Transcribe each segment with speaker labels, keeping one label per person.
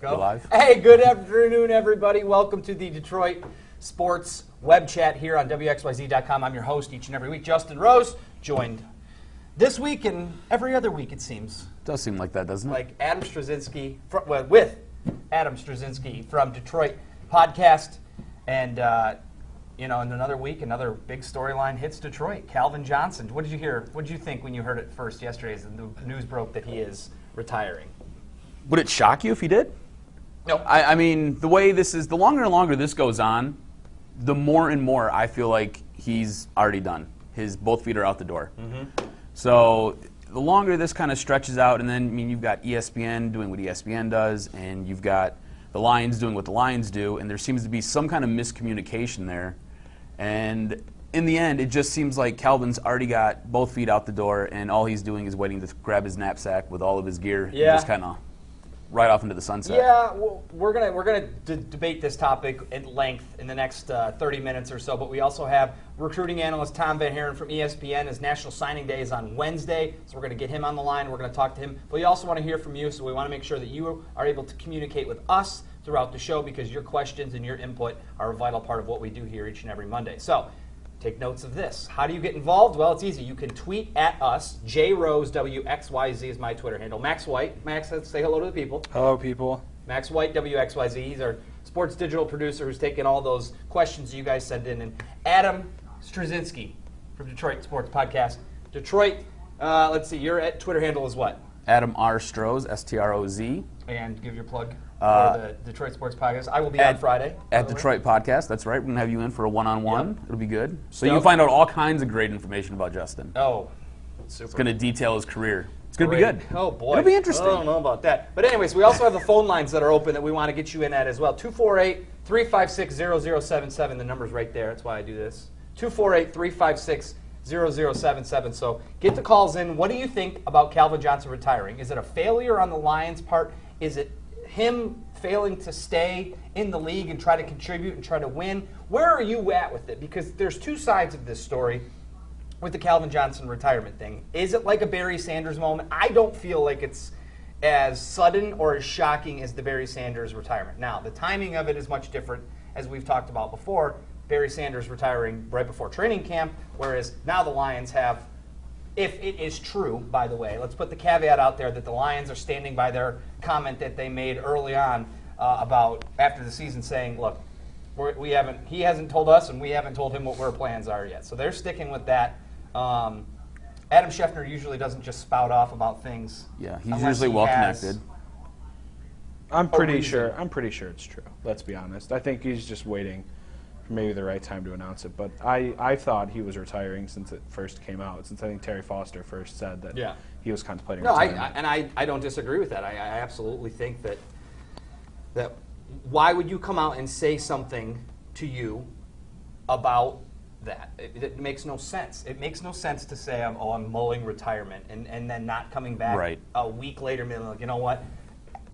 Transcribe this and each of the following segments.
Speaker 1: Go live.
Speaker 2: Hey, good afternoon, everybody. Welcome to the Detroit Sports Web Chat here on WXYZ.com. I'm your host each and every week, Justin Rose, joined this week and every other week, it seems.
Speaker 1: Does seem like that, doesn't it?
Speaker 2: Like Adam Strozynski, with Adam Strozynski from Detroit Podcast. And, in another week, another big storyline hits Detroit. Calvin Johnson. What did you hear? What did you think when you heard it first yesterday as the news broke that he is retiring?
Speaker 1: Would it shock you if he did?
Speaker 2: No.
Speaker 1: I mean, the way this is, the longer and longer this goes on, the more and more I feel like he's already done. His both feet are out the door. Mm-hmm. So the longer this kind of stretches out, and then, you've got ESPN doing what ESPN does, and you've got the Lions doing what the Lions do, and there seems to be some kind of miscommunication there. And in the end, it just seems like Calvin's already got both feet out the door, and all he's doing is waiting to grab his knapsack with all of his gear and just kind of right off into the sunset.
Speaker 2: Yeah, well, we're gonna debate this topic at length in the next 30 minutes or so. But we also have recruiting analyst Tom Van Haren from ESPN. His National Signing Day is on Wednesday, so we're gonna get him on the line. We're gonna talk to him. But we also want to hear from you, so we want to make sure that you are able to communicate with us throughout the show because your questions and your input are a vital part of what we do here each and every Monday. So take notes of this. How do you get involved? Well, it's easy. You can tweet at us. JRoseWXYZ is my Twitter handle. Max White. Max, let's say hello to the people.
Speaker 3: Hello, people.
Speaker 2: Max White, WXYZ. He's our sports digital producer who's taking all those questions you guys send in. And Adam Strozynski from Detroit Sports Podcast. Detroit, let's see, your Twitter handle is what?
Speaker 1: Adam R. Stroz, S-T-R-O-Z.
Speaker 2: And give your plug for the Detroit Sports Podcast. I will be on Friday.
Speaker 1: At Detroit Podcast, that's right. We're going to have you in for a one-on-one. Yep. It'll be good. So you can find out all kinds of great information about Justin.
Speaker 2: Oh, super.
Speaker 1: It's going to detail his career. It's going to be good.
Speaker 2: Oh, boy.
Speaker 1: It'll be interesting.
Speaker 2: I don't know about that. But anyways, we also have the phone lines that are open that we want to get you in at as well. 248-356-0077. The number's right there. That's why I do this. 248-356-0077. So get the calls in. What do you think about Calvin Johnson retiring? Is it a failure on the Lions' part? Is it him failing to stay in the league and try to contribute and try to win? Where are you at with it? Because there's two sides of this story with the Calvin Johnson retirement thing. Is it like a Barry Sanders moment? I don't feel like it's as sudden or as shocking as the Barry Sanders retirement. Now, the timing of it is much different, as we've talked about before. Barry Sanders retiring right before training camp, whereas now the Lions have, if it is true, by the way, let's put the caveat out there that the Lions are standing by their comment that they made early on about after the season saying, look, he hasn't told us and we haven't told him what our plans are yet. So they're sticking with that. Adam Schefter usually doesn't just spout off about things.
Speaker 1: Yeah, he's usually well connected.
Speaker 3: I'm pretty sure it's true. Let's be honest. I think he's just waiting for maybe the right time to announce it. But I thought he was retiring since it first came out. Since I think Terry Foster first said that he was contemplating retirement.
Speaker 2: I don't disagree with that. I absolutely think that why would you come out and say something to you about that? It makes no sense. It makes no sense to say, I'm mulling retirement and then not coming back a week later, like, you know what?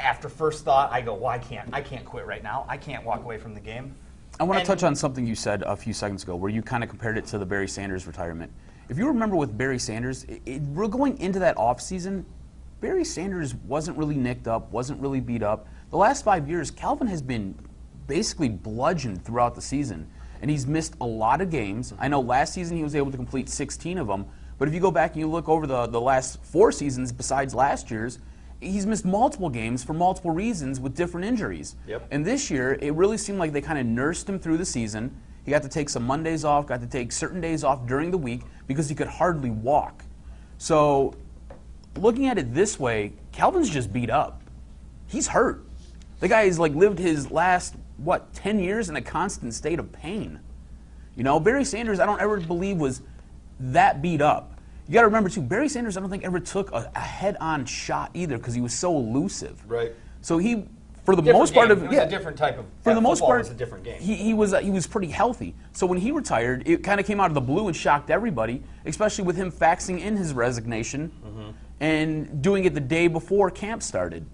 Speaker 2: After first thought, I go, well, I can't quit right now. I can't walk away from the game.
Speaker 1: I want to touch on something you said a few seconds ago where you kind of compared it to the Barry Sanders retirement. If you remember with Barry Sanders, we're going into that offseason, Barry Sanders wasn't really nicked up, wasn't really beat up. The last 5 years, Calvin has been basically bludgeoned throughout the season, and he's missed a lot of games. I know last season he was able to complete 16 of them, but if you go back and you look over the last 4 seasons besides last year's, he's missed multiple games for multiple reasons with different injuries.
Speaker 2: Yep.
Speaker 1: And this year, it really seemed like they kind of nursed him through the season. He got to take some Mondays off, got to take certain days off during the week because he could hardly walk. So looking at it this way, Calvin's just beat up. He's hurt. The guy has lived his last, 10 years in a constant state of pain. Barry Sanders, I don't ever believe was that beat up. You got to remember, too, Barry Sanders, I don't think ever took a head-on shot either because he was so elusive.
Speaker 2: Right.
Speaker 1: So he, for the most part of
Speaker 2: it was a different type of.
Speaker 1: For the most part,
Speaker 2: it was a different game.
Speaker 1: He was pretty healthy. So when he retired, it kind of came out of the blue and shocked everybody, especially with him faxing in his resignation and doing it the day before camp started.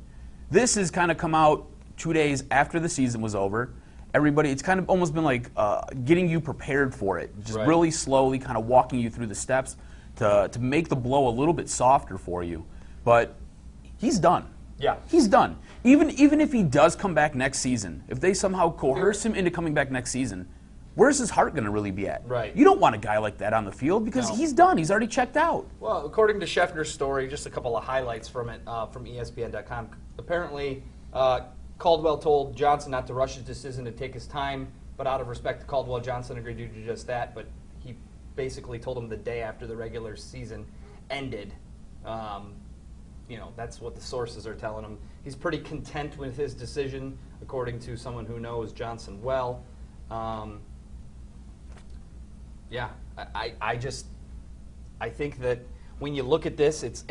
Speaker 1: This has kind of come out 2 days after the season was over. Everybody, it's kind of almost been like getting you prepared for it, just really slowly kind of walking you through the steps to make the blow a little bit softer for you. But he's done.
Speaker 2: Yeah.
Speaker 1: He's done. Even if he does come back next season, if they somehow coerce him into coming back next season, where's his heart going to really be at?
Speaker 2: Right.
Speaker 1: You don't want a guy like that on the field because he's done. He's already checked out.
Speaker 2: Well, according to Scheffner's story, just a couple of highlights from it from ESPN.com. Apparently, Caldwell told Johnson not to rush his decision, to take his time, but out of respect to Caldwell, Johnson agreed to do just that. But he basically told him the day after the regular season ended. That's what the sources are telling him. He's pretty content with his decision, according to someone who knows Johnson well. I think that when you look at this, it's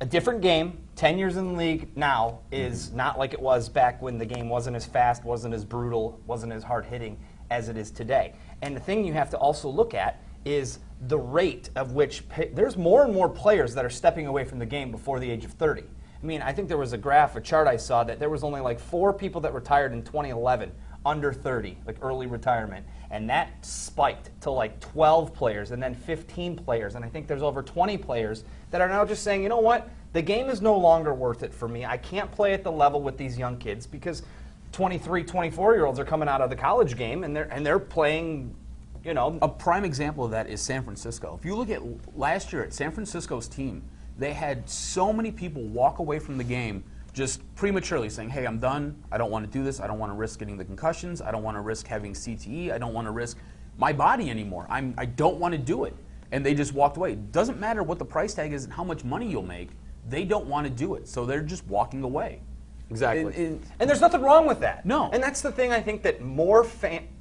Speaker 2: a different game. 10 years in the league now is not like it was back when the game wasn't as fast, wasn't as brutal, wasn't as hard-hitting as it is today. And the thing you have to also look at is the rate of which there's more and more players that are stepping away from the game before the age of 30. I mean, I think there was a chart I saw that there was only like 4 people that retired in 2011 under 30, like early retirement. And that spiked to like 12 players and then 15 players. And I think there's over 20 players that are now just saying, you know what, the game is no longer worth it for me. I can't play at the level with these young kids because 23, 24-year-olds are coming out of the college game and they're playing,
Speaker 1: A prime example of that is San Francisco. If you look at last year at San Francisco's team, they had so many people walk away from the game just prematurely saying, hey, I'm done. I don't want to do this. I don't want to risk getting the concussions. I don't want to risk having CTE. I don't want to risk my body anymore. I don't want to do it. And they just walked away. It doesn't matter what the price tag is and how much money you'll make. They don't want to do it. So they're just walking away.
Speaker 2: Exactly. And there's nothing wrong with that.
Speaker 1: No.
Speaker 2: And that's the thing I think that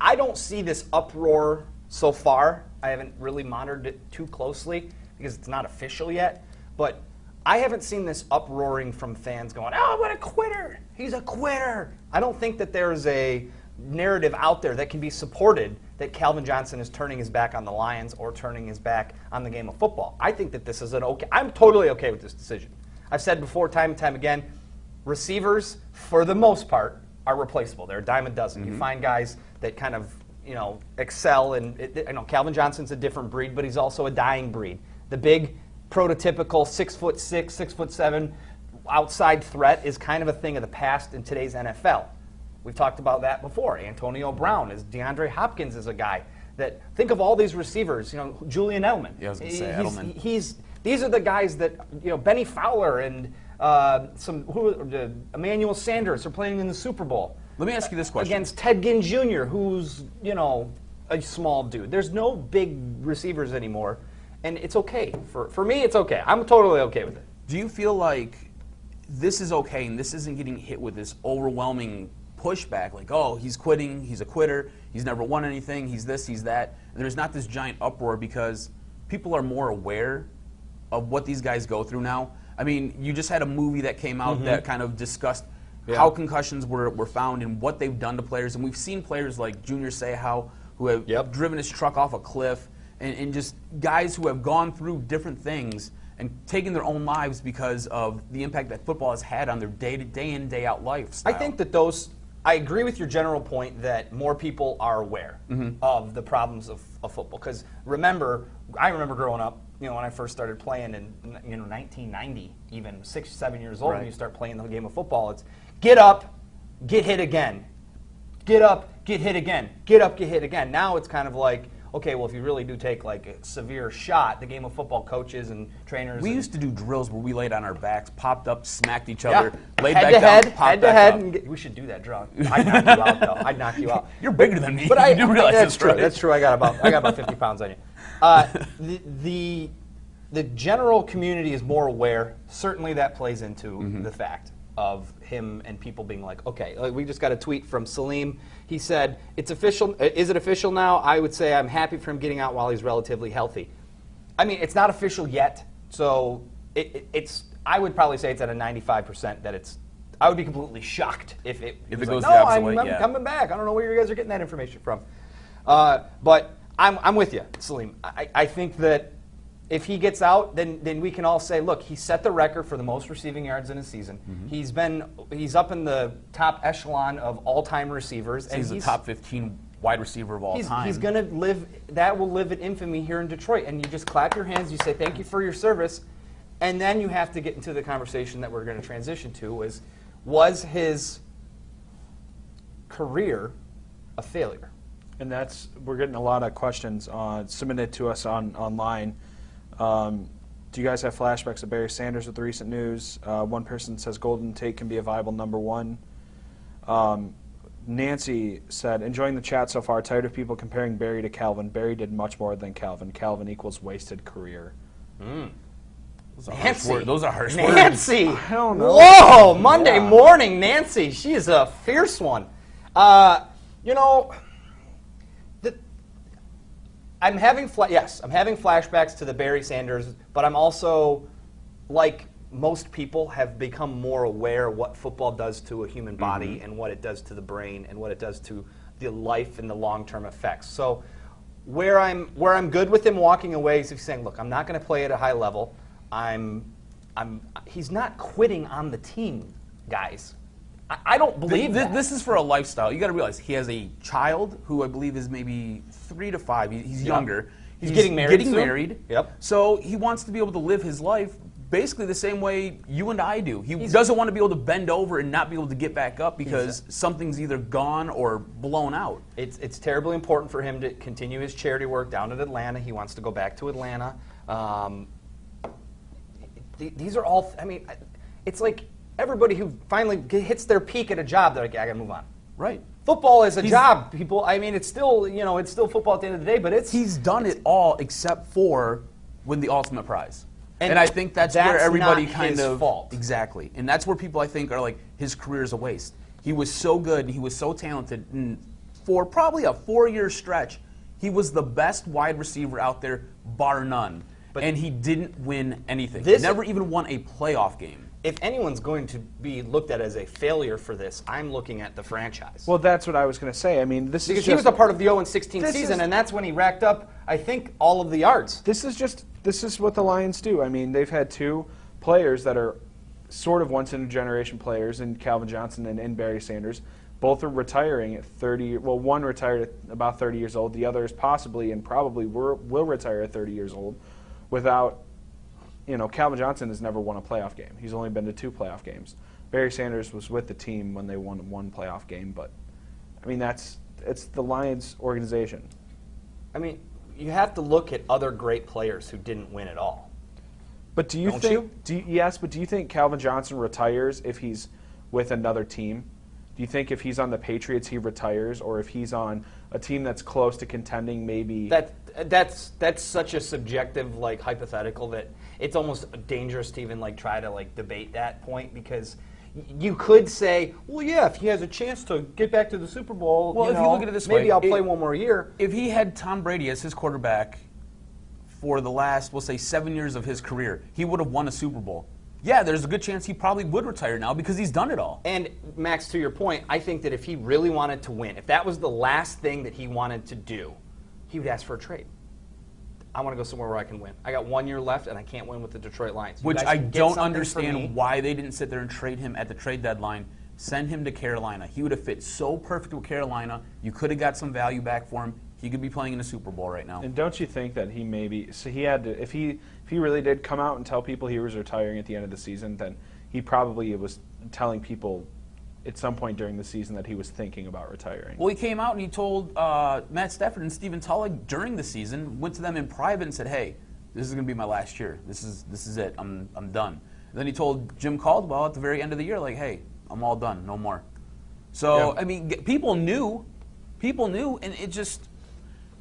Speaker 2: I don't see this uproar so far. I haven't really monitored it too closely because it's not official yet. But I haven't seen this uproaring from fans going, oh, what a quitter. He's a quitter. I don't think that there's a narrative out there that can be supported that Calvin Johnson is turning his back on the Lions or turning his back on the game of football. I think that this is I'm totally okay with this decision. I've said before time and time again, receivers, for the most part, are replaceable. They're a dime a dozen. Mm-hmm. You find guys that kind of, excel. And Calvin Johnson's a different breed, but he's also a dying breed. The big prototypical 6'6", 6'7" outside threat is kind of a thing of the past in today's NFL. We've talked about that before. Antonio Brown, DeAndre Hopkins is a guy that, think of all these receivers, Julian Edelman.
Speaker 1: Yeah, I was going to say Edelman.
Speaker 2: These are the guys that, Benny Fowler and Emmanuel Sanders are playing in the Super Bowl.
Speaker 1: Let me ask you this question.
Speaker 2: Against Ted Ginn Jr., who's, a small dude. There's no big receivers anymore. And it's okay. For me, it's okay. I'm totally okay with it.
Speaker 1: Do you feel like this is okay and this isn't getting hit with this overwhelming pushback? Like, oh, he's quitting, he's a quitter, he's never won anything, he's this, he's that. And there's not this giant uproar because people are more aware of what these guys go through now. I mean, you just had a movie that came out that kind of discussed how concussions were found and what they've done to players. And we've seen players like Junior Seau who have driven his truck off a cliff. And just guys who have gone through different things and taken their own lives because of the impact that football has had on their day in, day out lifestyle.
Speaker 2: I think that I agree with your general point that more people are aware of the problems of football. Because I remember growing up, when I first started playing in 1990, even 6, 7 years old, when you start playing the game of football, it's get up, get hit again. Get up, get hit again. Get up, get hit again. Now it's kind of like, okay, well, if you really do take like a severe shot, the game of football coaches and trainers.
Speaker 1: We used to do drills where we laid on our backs, popped up, smacked each other, laid
Speaker 2: head
Speaker 1: back
Speaker 2: to
Speaker 1: down,
Speaker 2: head,
Speaker 1: popped
Speaker 2: head to
Speaker 1: back
Speaker 2: head.
Speaker 1: up.
Speaker 2: And we should do that drill. I'd knock you out, though. I'd knock you out.
Speaker 1: You're bigger than me.
Speaker 2: But
Speaker 1: you do realize
Speaker 2: that's true.
Speaker 1: Right?
Speaker 2: That's true. I got about 50 pounds on you. The general community is more aware. Certainly, that plays into the fact of him and people being like, okay, we just got a tweet from Salim. He said, it's official. Is it official now? I would say I'm happy for him getting out while he's relatively healthy. I mean, it's not official yet, so it's. I would probably say it's at a 95% that it's. I would be completely shocked if it
Speaker 1: goes
Speaker 2: like,
Speaker 1: the opposite
Speaker 2: way. I'm coming back. I don't know where you guys are getting that information from. But I'm with you, Salim. I think that if he gets out, then we can all say, look, he set the record for the most receiving yards in a season. He's up in the top echelon of all-time receivers.
Speaker 1: And he's the top 15 wide receiver of all time.
Speaker 2: He's going to live. That will live in infamy here in Detroit. And you just clap your hands. You say thank you for your service. And then you have to get into the conversation that we're going to transition to was his career a failure?
Speaker 3: And we're getting a lot of questions submitted to us online. Do you guys have flashbacks of Barry Sanders with the recent news? One person says Golden Tate can be a viable number one. Nancy said, enjoying the chat so far, tired of people comparing Barry to Calvin. Barry did much more than Calvin. Calvin equals wasted career.
Speaker 2: Nancy.
Speaker 1: Those are harsh words.
Speaker 2: Nancy.
Speaker 3: I don't know.
Speaker 2: Whoa, Monday morning, Nancy. She is a fierce one. You know, I'm having flashbacks to the Barry Sanders, but I'm also, like most people, have become more aware of what football does to a human body and what it does to the brain and what it does to the life and the long-term effects. So where I'm good with him walking away is he's saying, look, I'm not going to play at a high level. He's not quitting on the team, guys. I don't believe that.
Speaker 1: This is for a lifestyle. You got to realize he has a child who I believe is maybe 3 to 5. He's younger.
Speaker 2: He's getting married.
Speaker 1: Yep. So he wants to be able to live his life basically the same way you and I do. He doesn't want to be able to bend over and not be able to get back up because something's either gone or blown out.
Speaker 2: It's terribly important for him to continue his charity work down in Atlanta. He wants to go back to Atlanta. These are all, I mean, it's like everybody who finally hits their peak at a job, they're like, I got to move on.
Speaker 1: Right.
Speaker 2: Football is a job, people. I mean, it's still, it's still football at the end of the day, but
Speaker 1: he's done it all except for win the ultimate prize. And I think that's where everybody kind of
Speaker 2: fault.
Speaker 1: Exactly. And that's where people I think are like his career is a waste. He was so good, he was so talented, and for probably a 4-year stretch, he was the best wide receiver out there, bar none. And he didn't win anything. Never even won a playoff game.
Speaker 2: If anyone's going to be looked at as a failure for this, I'm looking at the franchise.
Speaker 3: Well, that's what I was going to say. I mean, this
Speaker 2: because
Speaker 3: is
Speaker 2: he was a part of the 0-16 season, and that's when he racked up, I think, all of the yards.
Speaker 3: This is what the Lions do. I mean, they've had 2 players that are sort of once-in-a-generation players in Calvin Johnson and Barry Sanders. Both are retiring at 30. Well, one retired at about 30 years old. The other is possibly and probably will retire at 30 years old without, Calvin Johnson has never won a playoff game. He's only been to 2 playoff games. Barry Sanders was with the team when they won 1 playoff game, but, I mean, it's the Lions organization.
Speaker 2: I mean, you have to look at other great players who didn't win at all.
Speaker 3: But do you think Calvin Johnson retires if he's with another team? Do you think if he's on the Patriots he retires, or if he's on a team that's close to contending, maybe?
Speaker 2: That's such a subjective hypothetical that it's almost dangerous to even try to debate that point, because you could say, well, yeah, if he has a chance to get back to the Super Bowl,
Speaker 1: if you look at it this way,
Speaker 2: maybe I'll play one more year.
Speaker 1: If he had Tom Brady as his quarterback for the last, we'll say, 7 years of his career, he would have won a Super Bowl. Yeah, there's a good chance he probably would retire now because he's done it all.
Speaker 2: And, Max, to your point, I think that if he really wanted to win, if that was the last thing that he wanted to do, he would ask for a trade. I want to go somewhere where I can win. I got 1 year left, and I can't win with the Detroit Lions.
Speaker 1: Which I don't understand why they didn't sit there and trade him at the trade deadline. Send him to Carolina. He would have fit so perfect with Carolina. You could have got some value back for him. He could be playing in a Super Bowl right now.
Speaker 3: And don't you think that he maybe he had to, if he really did come out and tell people he was retiring at the end of the season, then he probably was telling people at some point during the season that he was thinking about retiring.
Speaker 1: Well, he came out and he told Matt Stafford and Stephen Tulloch during the season, went to them in private and said, "Hey, this is going to be my last year. This is it. I'm done." And then he told Jim Caldwell at the very end of the year, "Hey, I'm all done. No more." So I mean, people knew, and it just.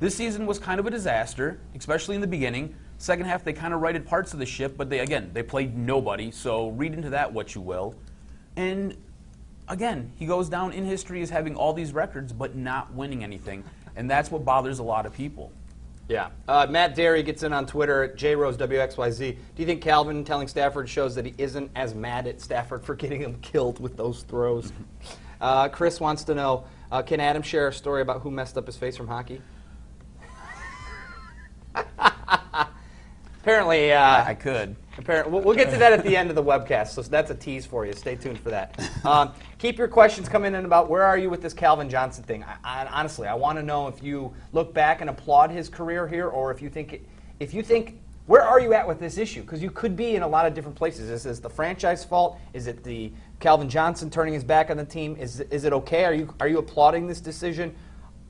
Speaker 1: This season was kind of a disaster, especially in the beginning. Second half, they kind of righted parts of the ship, but they played nobody, so read into that what you will. And again, he goes down in history as having all these records, but not winning anything, and that's what bothers a lot of people.
Speaker 2: Yeah. Matt Derry gets in on Twitter at JRoseWXYZ. Do you think Calvin telling Stafford shows that he isn't as mad at Stafford for getting him killed with those throws? Chris wants to know, can Adam share a story about who messed up his face from hockey? Apparently,
Speaker 1: I could.
Speaker 2: We'll get to that at the end of the webcast, so that's a tease for you. Stay tuned for that. Keep your questions coming in about where are you with this Calvin Johnson thing. Honestly, I want to know if you look back and applaud his career here, or if you think Where are you at with this issue? Because you could be in a lot of different places. Is this the franchise fault? Is it the Calvin Johnson turning his back on the team? Is it okay? Are you applauding this decision?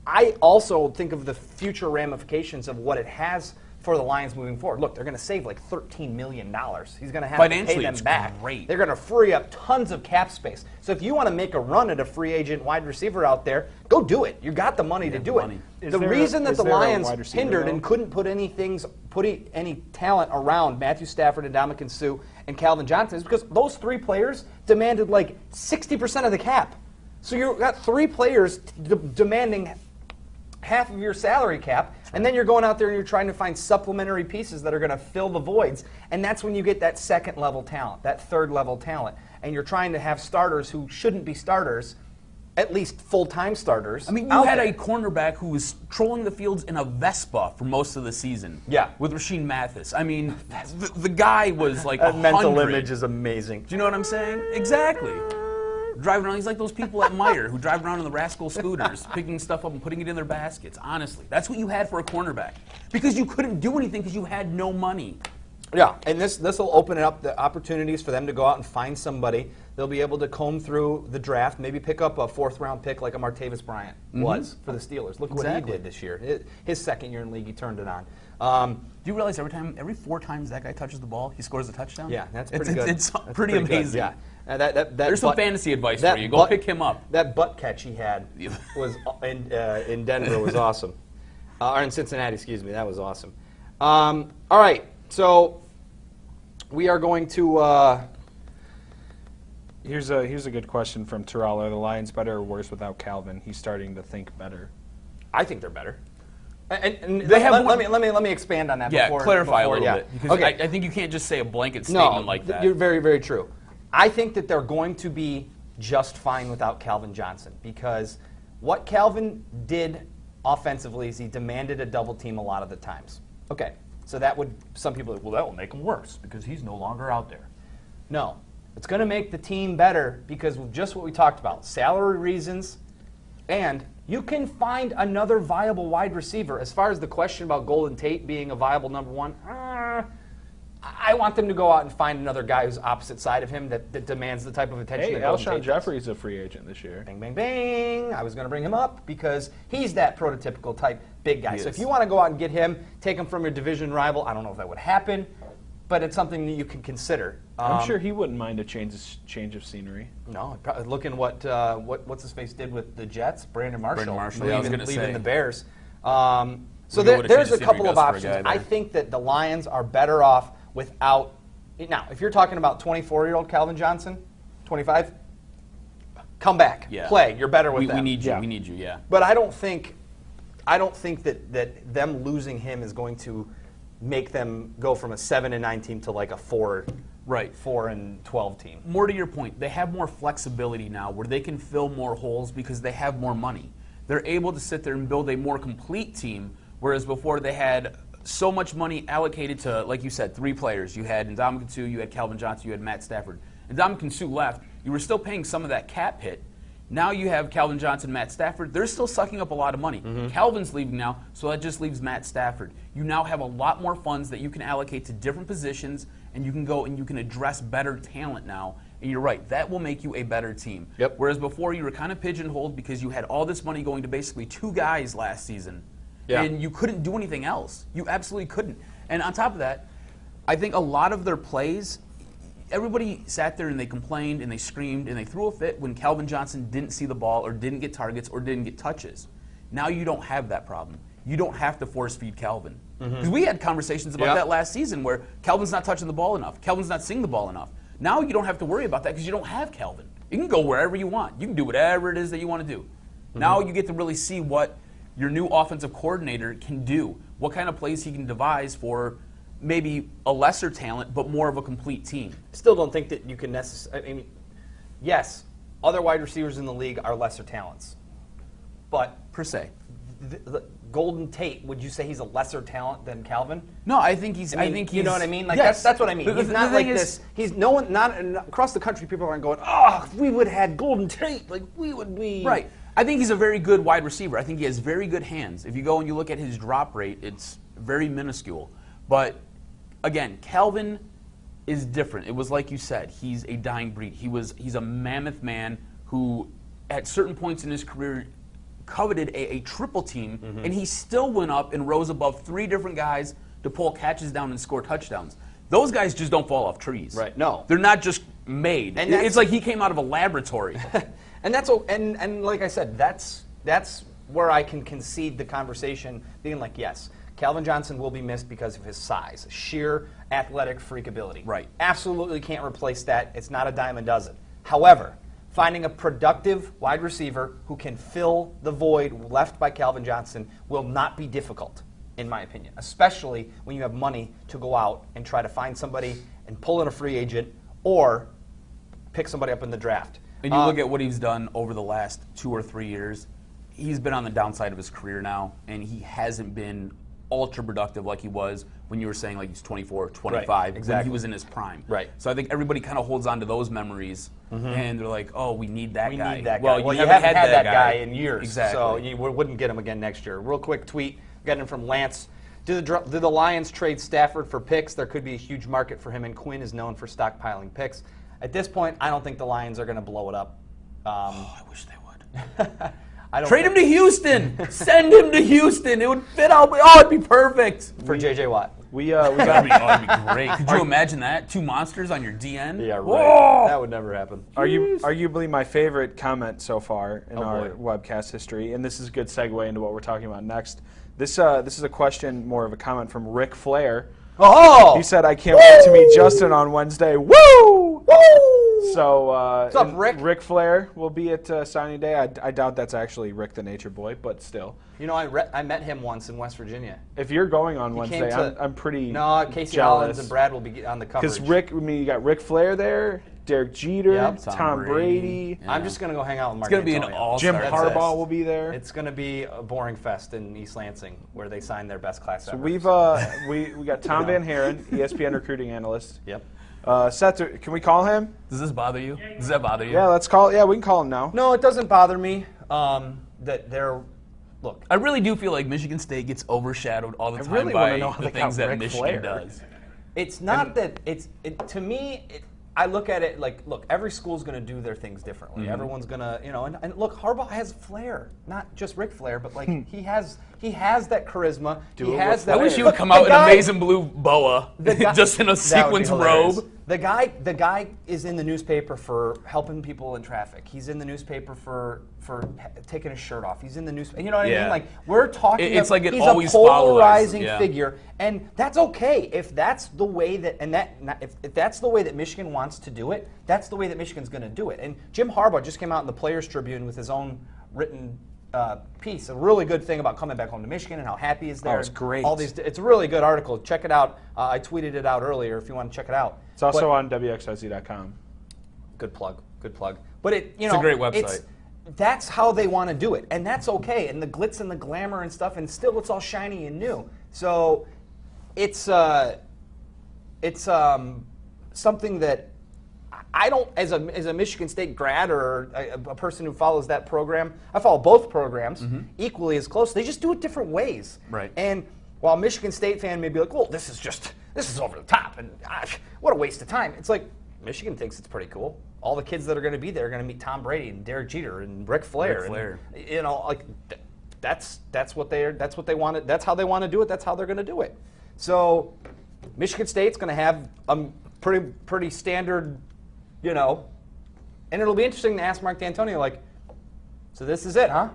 Speaker 2: I also think of the future ramifications of what it has for the Lions moving forward. Look, they're going to save like $13 million. He's going to have to pay them back.
Speaker 1: Great.
Speaker 2: They're going to free up tons of cap space. So if you want to make a run at a free agent wide receiver out there, go do it. You got the money to do it. The reason that the Lions hindered and couldn't put any talent around Matthew Stafford and Ndamukong Suh and Calvin Johnson is because those three players demanded like 60% of the cap. So you've got three players demanding half of your salary cap, and then you're going out there and you're trying to find supplementary pieces that are going to fill the voids, and that's when you get that second-level talent, that third-level talent, and you're trying to have starters who shouldn't be starters, at least full-time starters.
Speaker 1: I mean, you had a cornerback who was trolling the fields in a Vespa for most of the season.
Speaker 2: Yeah.
Speaker 1: With Rasheed Mathis. I mean, the guy was like
Speaker 2: that
Speaker 1: 100.
Speaker 2: mental image is amazing.
Speaker 1: Do you know what I'm saying? Exactly. Driving around, he's like those people at Meyer who drive around in the rascal scooters, picking stuff up and putting it in their baskets. Honestly, that's what you had for a cornerback because you couldn't do anything because you had no money.
Speaker 2: Yeah, and this will open up the opportunities for them to go out and find somebody. They'll be able to comb through the draft, maybe pick up a fourth-round pick like a Martavis Bryant was for the Steelers. Look what he did this year. His second year in the league, he turned it on.
Speaker 1: Do you realize every 4 times that guy touches the ball, he scores a touchdown?
Speaker 2: Yeah, that's pretty good.
Speaker 1: It's pretty amazing.
Speaker 2: Good, yeah.
Speaker 1: There's some fantasy advice for you. Go pick him up.
Speaker 2: That butt catch he had was in Denver was awesome. Or in Cincinnati, excuse me. That was awesome. All right, so we are going to.
Speaker 3: Here's a good question from Terrell. Are the Lions better or worse without Calvin? He's starting to think better.
Speaker 2: I think they're better. And let me expand on that.
Speaker 1: Yeah,
Speaker 2: before,
Speaker 1: clarify
Speaker 2: before,
Speaker 1: a little bit because I think you can't just say a blanket statement like that.
Speaker 2: You're very, very true. I think that they're going to be just fine without Calvin Johnson because what Calvin did offensively is he demanded a double team a lot of the times. Okay, so that would some people that will make him worse because he's no longer out there. No, it's going to make the team better because of just what we talked about, salary reasons, and you can find another viable wide receiver. As far as the question about Golden Tate being a viable number one, I want them to go out and find another guy who's opposite side of him that demands the type of attention.
Speaker 3: Hey,
Speaker 2: that Golden
Speaker 3: Alshon
Speaker 2: Tate
Speaker 3: Jeffrey's a free agent this year.
Speaker 2: Bang, bang, bang. I was going to bring him up because he's that prototypical type big guy.
Speaker 1: He
Speaker 2: So
Speaker 1: is.
Speaker 2: if you want to go out and get him, take him from your division rival, I don't know if that would happen, but it's something that you can consider.
Speaker 3: I'm sure he wouldn't mind a change of scenery.
Speaker 2: No, looking what's his face did with the Jets, Brandon Marshall,
Speaker 1: yeah, I was gonna
Speaker 2: leaving
Speaker 1: say.
Speaker 2: the Bears.
Speaker 1: Maybe
Speaker 2: So
Speaker 1: what a
Speaker 2: there's
Speaker 1: change
Speaker 2: a
Speaker 1: of
Speaker 2: couple
Speaker 1: scenery
Speaker 2: of
Speaker 1: does for a
Speaker 2: options.
Speaker 1: guy
Speaker 2: I
Speaker 1: there.
Speaker 2: think that the Lions are better off without. Now, if you're talking about 24-year-old Calvin Johnson, 25, come back, play. You're better with them.
Speaker 1: We need you.
Speaker 3: Yeah.
Speaker 1: We need you. Yeah.
Speaker 2: But I don't think that them losing him is going to make them go from a 7-9 team to like a 4-12 team.
Speaker 1: More to your point, they have more flexibility now where they can fill more holes because they have more money. They're able to sit there and build a more complete team, whereas before they had so much money allocated to, like you said, 3 players. You had Ndamukong Suh, you had Calvin Johnson, you had Matt Stafford. Ndamukong Suh left. You were still paying some of that cap hit. Now you have Calvin Johnson, Matt Stafford. They're still sucking up a lot of money. Calvin's leaving now, so that just leaves Matt Stafford. You now have a lot more funds that you can allocate to different positions, and you can go and you can address better talent now. And you're right, that will make you a better team.
Speaker 2: Yep.
Speaker 1: Whereas before you were kind of pigeonholed because you had all this money going to basically 2 guys last season.
Speaker 2: Yeah.
Speaker 1: And you couldn't do anything else. You absolutely couldn't. And on top of that, I think a lot of their plays, everybody sat there and they complained and they screamed and they threw a fit when Calvin Johnson didn't see the ball or didn't get targets or didn't get touches. Now you don't have that problem. You don't have to force feed Calvin. Because we had conversations about that last season where Calvin's not touching the ball enough. Calvin's not seeing the ball enough. Now you don't have to worry about that because you don't have Calvin. You can go wherever you want. You can do whatever it is that you want to do. Now you get to really see what your new offensive coordinator can do, what kind of plays he can devise for maybe a lesser talent but more of a complete team.
Speaker 2: Still don't think that you can necessarily. I mean, yes, other wide receivers in the league are lesser talents, but
Speaker 1: Per se.
Speaker 2: the Golden Tate, would you say he's a lesser talent than Calvin?
Speaker 1: No, I think he's. I think he's.
Speaker 2: You know what I mean? Like
Speaker 1: yes.
Speaker 2: that's what I mean.
Speaker 1: The
Speaker 2: He's not
Speaker 1: thing
Speaker 2: like
Speaker 1: is,
Speaker 2: this. He's no one. Not across the country. People aren't going. Oh, if we would have had Golden Tate, like we would be.
Speaker 1: Right. I think he's a very good wide receiver. I think he has very good hands. If you go and you look at his drop rate, it's very minuscule. But again, Calvin is different. It was like you said, he's a dying breed. He's a mammoth man who, at certain points in his career, coveted a triple team, and he still went up and rose above 3 different guys to pull catches down and score touchdowns. Those guys just don't fall off trees.
Speaker 2: Right. No.
Speaker 1: They're not just made. And it's like he came out of a laboratory.
Speaker 2: And that's and like I said, that's where I can concede the conversation, being like, yes, Calvin Johnson will be missed because of his size, sheer athletic freak ability.
Speaker 1: Right.
Speaker 2: Absolutely can't replace that. It's not a dime a dozen. However, finding a productive wide receiver who can fill the void left by Calvin Johnson will not be difficult, in my opinion, especially when you have money to go out and try to find somebody and pull in a free agent or pick somebody up in the draft.
Speaker 1: And you look at what he's done over the last 2 or 3 years, he's been on the downside of his career now, and he hasn't been ultra productive like he was when you were saying like he's 24, 25,
Speaker 2: Right, exactly.
Speaker 1: when he was in his prime.
Speaker 2: Right.
Speaker 1: So I think everybody kind of holds on to those memories, and they're like, oh, we need that guy.
Speaker 2: We need that guy.
Speaker 1: Well,
Speaker 2: you
Speaker 1: haven't
Speaker 2: haven't had that guy in years,
Speaker 1: Exactly.
Speaker 2: so you wouldn't get him again next year. Real quick tweet, getting from Lance. Do the Lions trade Stafford for picks? There could be a huge market for him, and Quinn is known for stockpiling picks. At this point, I don't think the Lions are going to blow it up.
Speaker 1: Oh, I wish they would.
Speaker 2: Trade
Speaker 1: him to Houston. Send him to Houston. It would fit out. Oh, it'd be perfect.
Speaker 2: for J.J. Watt.
Speaker 3: We got
Speaker 1: That'd be great. Could you imagine that? 2 monsters on your DN?
Speaker 2: Yeah, right.
Speaker 1: Whoa!
Speaker 2: That would never happen.
Speaker 3: arguably my favorite comment so far in our
Speaker 2: boy.
Speaker 3: webcast history, and this is a good segue into what we're talking about next. This is a question, more of a comment from Ric Flair.
Speaker 2: Oh!
Speaker 3: He said, "I can't wait to meet Justin on Wednesday." Woo!
Speaker 2: Woo!
Speaker 3: So,
Speaker 2: what's up, Rick?
Speaker 3: Ric Flair will be at signing day. I doubt that's actually Rick the Nature Boy, but still.
Speaker 2: You know, I met him once in West Virginia.
Speaker 3: If you're going on
Speaker 2: He
Speaker 3: Wednesday,
Speaker 2: came to-
Speaker 3: I'm pretty
Speaker 2: No, Casey
Speaker 3: jealous.
Speaker 2: Hollins and Brad will be on the coverage.
Speaker 3: Because you got Ric Flair there, Derek Jeter,
Speaker 2: Yep.
Speaker 3: Tom Brady.
Speaker 1: Yeah.
Speaker 2: I'm just going to go hang out with Mark
Speaker 1: It's going to be an
Speaker 2: Antonio.
Speaker 1: all-star.
Speaker 3: Jim
Speaker 2: That's
Speaker 3: Harbaugh
Speaker 2: it.
Speaker 3: will be there.
Speaker 2: It's going to be a boring fest in East Lansing where they sign their best class ever.
Speaker 3: We've we got Tom Van Haren, ESPN recruiting analyst.
Speaker 2: Yep.
Speaker 3: Seth, can we call him?
Speaker 1: Does this bother you? Does that bother you?
Speaker 3: Yeah, let's call. Yeah, we can call him now.
Speaker 2: No, it doesn't bother me that they're. Look,
Speaker 1: I really do feel like Michigan State gets overshadowed all the time
Speaker 3: really wanna
Speaker 1: by
Speaker 3: know how
Speaker 1: the
Speaker 3: they
Speaker 1: things
Speaker 3: got
Speaker 1: that
Speaker 3: Ric
Speaker 1: Michigan
Speaker 3: Flair.
Speaker 1: does.
Speaker 2: it's not that it's to me. I look at it like, look, every school's going to do their things differently. Everyone's going to, and look, Harbaugh has flair, not just Ric Flair, but like he has that charisma. He has that.
Speaker 1: I wish you would come out in a maize and blue boa, just in a sequins robe.
Speaker 2: The guy is in the newspaper for helping people in traffic. He's in the newspaper for taking his shirt off. He's in the newspaper. You know what I mean? Like we're talking.
Speaker 1: It's like it
Speaker 2: he's
Speaker 1: always
Speaker 2: a polarizing
Speaker 1: follows,
Speaker 2: figure, and that's okay if that's the way that if that's the way that Michigan wants to do it. That's the way that Michigan's going to do it. And Jim Harbaugh just came out in the Players Tribune with his own written piece. A really good thing about coming back home to Michigan and how happy he is there.
Speaker 3: it's great.
Speaker 2: It's a really good article. Check it out. I tweeted it out earlier if you want to check it out.
Speaker 3: It's also on WXYZ.com.
Speaker 2: Good plug. But it's
Speaker 1: a great website.
Speaker 2: That's how they want to do it, and that's okay. And the glitz and the glamour and stuff, and still it's all shiny and new. So it's something that I don't, as a Michigan State grad or a person who follows that program, I follow both programs equally as close. They just do it different ways.
Speaker 1: Right.
Speaker 2: And while a Michigan State fan may be like, well, this is over the top, and what a waste of time. It's like Michigan thinks it's pretty cool. All the kids that are going to be there are going to meet Tom Brady and Derek Jeter and Ric Flair. And, that's what they want. That's how they want to do it. That's how they're going to do it. So Michigan State's going to have a pretty standard, and it'll be interesting to ask Mark D'Antonio, like, so this is it, huh?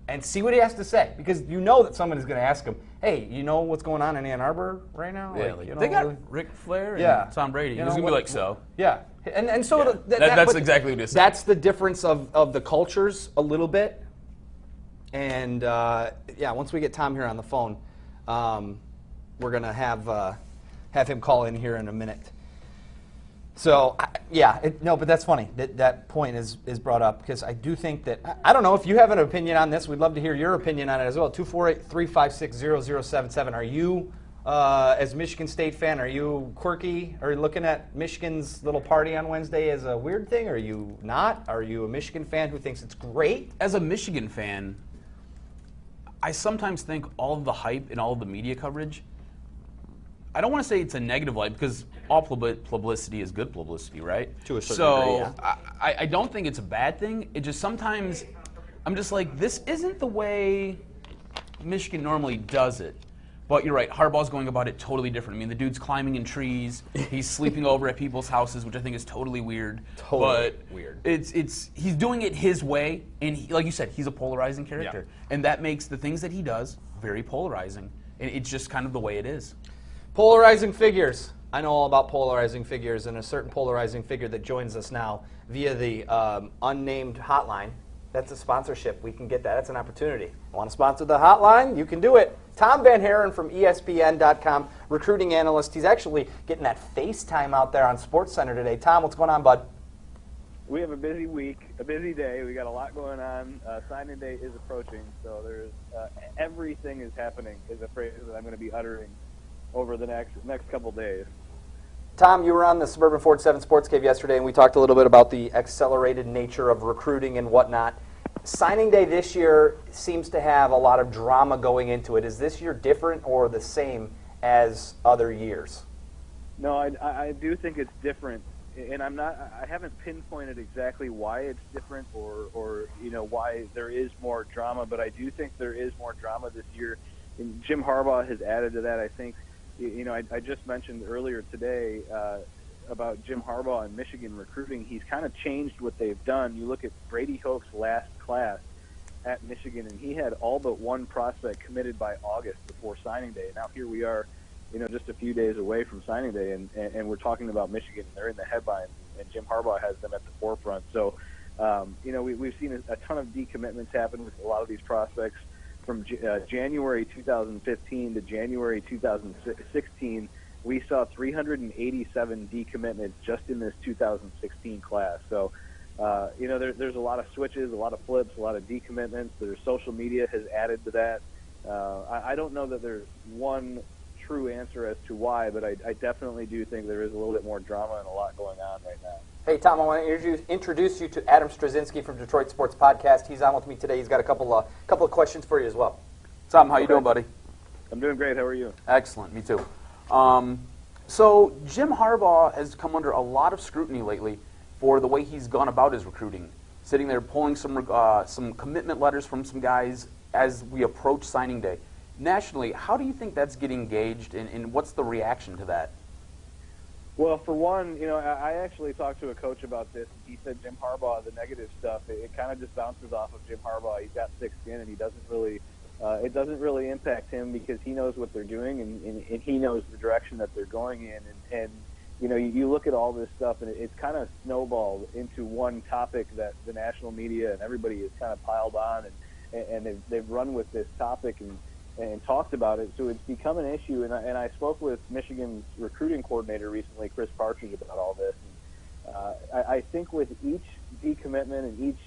Speaker 2: And see what he has to say, because you know that someone is going to ask him, hey, you know what's going on in Ann Arbor right now?
Speaker 1: Yeah, they got Ric Flair and Tom Brady. He's going to be like, so.
Speaker 2: Yeah. And so
Speaker 1: that's exactly what it is.
Speaker 2: That's the difference of the cultures a little bit. And, once we get Tom here on the phone, we're going to have him call in here in a minute. So, but that's funny. That point is brought up because I do think that, I don't know if you have an opinion on this. We'd love to hear your opinion on it as well. 248-356-0077. Are you, as a Michigan State fan, are you quirky? Are you looking at Michigan's little party on Wednesday as a weird thing? Are you not? Are you a Michigan fan who thinks it's great?
Speaker 1: As a Michigan fan, I sometimes think all of the hype and all of the media coverage, I don't want to say it's a negative light because all publicity is good publicity, right?
Speaker 2: To a certain degree, yeah.
Speaker 1: I don't think it's a bad thing. It just sometimes I'm just like, this isn't the way Michigan normally does it. But you're right, Harbaugh's going about it totally different. I mean, the dude's climbing in trees. He's sleeping over at people's houses, which I think is totally weird.
Speaker 2: Totally
Speaker 1: but
Speaker 2: weird.
Speaker 1: He's doing it his way, and like you said, he's a polarizing character, and that makes the things that he does very polarizing. And it's just kind of the way it is.
Speaker 2: Polarizing figures. I know all about polarizing figures, and a certain polarizing figure that joins us now via the unnamed hotline. That's a sponsorship. We can get that. That's an opportunity. Want to sponsor the hotline? You can do it. Tom Van Haren from ESPN.com, recruiting analyst. He's actually getting that FaceTime out there on SportsCenter today. Tom, what's going on, bud?
Speaker 4: We have a busy week, a busy day. We got a lot going on. Signing day is approaching, so there's everything is happening is a phrase that I'm going to be uttering over the next couple days.
Speaker 2: Tom, you were on the Suburban Ford 7 Sports Cave yesterday, and we talked a little bit about the accelerated nature of recruiting and whatnot. Signing day this year seems to have a lot of drama going into it. Is this year different or the same as other years?
Speaker 4: No, I do think it's different, and I haven't pinpointed exactly why it's different or why there is more drama, but I do think there is more drama this year. And Jim Harbaugh has added to that. I think, I just mentioned earlier today about Jim Harbaugh and Michigan recruiting. He's kind of changed what they've done. You look at Brady Hoke's last class at Michigan, and he had all but one prospect committed by August before signing day. Now here we are, just a few days away from signing day, and we're talking about Michigan. They're in the headlines, and Jim Harbaugh has them at the forefront. So, we've seen a ton of decommitments happen with a lot of these prospects. From January 2015 to January 2016, we saw 387 decommitments just in this 2016 class. So, there's a lot of switches, a lot of flips, a lot of decommitments. There's social media has added to that. I don't know that there's one true answer as to why, but I definitely do think there is a little bit more drama and a lot going on right now.
Speaker 2: Hey, Tom, I want to introduce you to Adam Strozynski from Detroit Sports Podcast. He's on with me today. He's got a couple of questions for you as well.
Speaker 1: Tom, how you doing, buddy?
Speaker 4: I'm doing great. How are you?
Speaker 1: Excellent. Me too. So Jim Harbaugh has come under a lot of scrutiny lately for the way he's gone about his recruiting, sitting there pulling some commitment letters from some guys as we approach signing day. Nationally, how do you think that's getting gauged, and what's the reaction to that?
Speaker 4: Well, for one, I actually talked to a coach about this. He said Jim Harbaugh, the negative stuff, it kind of just bounces off of Jim Harbaugh. He's got thick skin, and he doesn't really, it doesn't really impact him because he knows what they're doing, and he knows the direction that they're going in. And you look at all this stuff, and it's kind of snowballed into one topic that the national media and everybody has kind of piled on, and they've run with this topic and talked about it, so it's become an issue. And I spoke with Michigan's recruiting coordinator recently, Chris Partridge, about all this. And, I think with each decommitment and each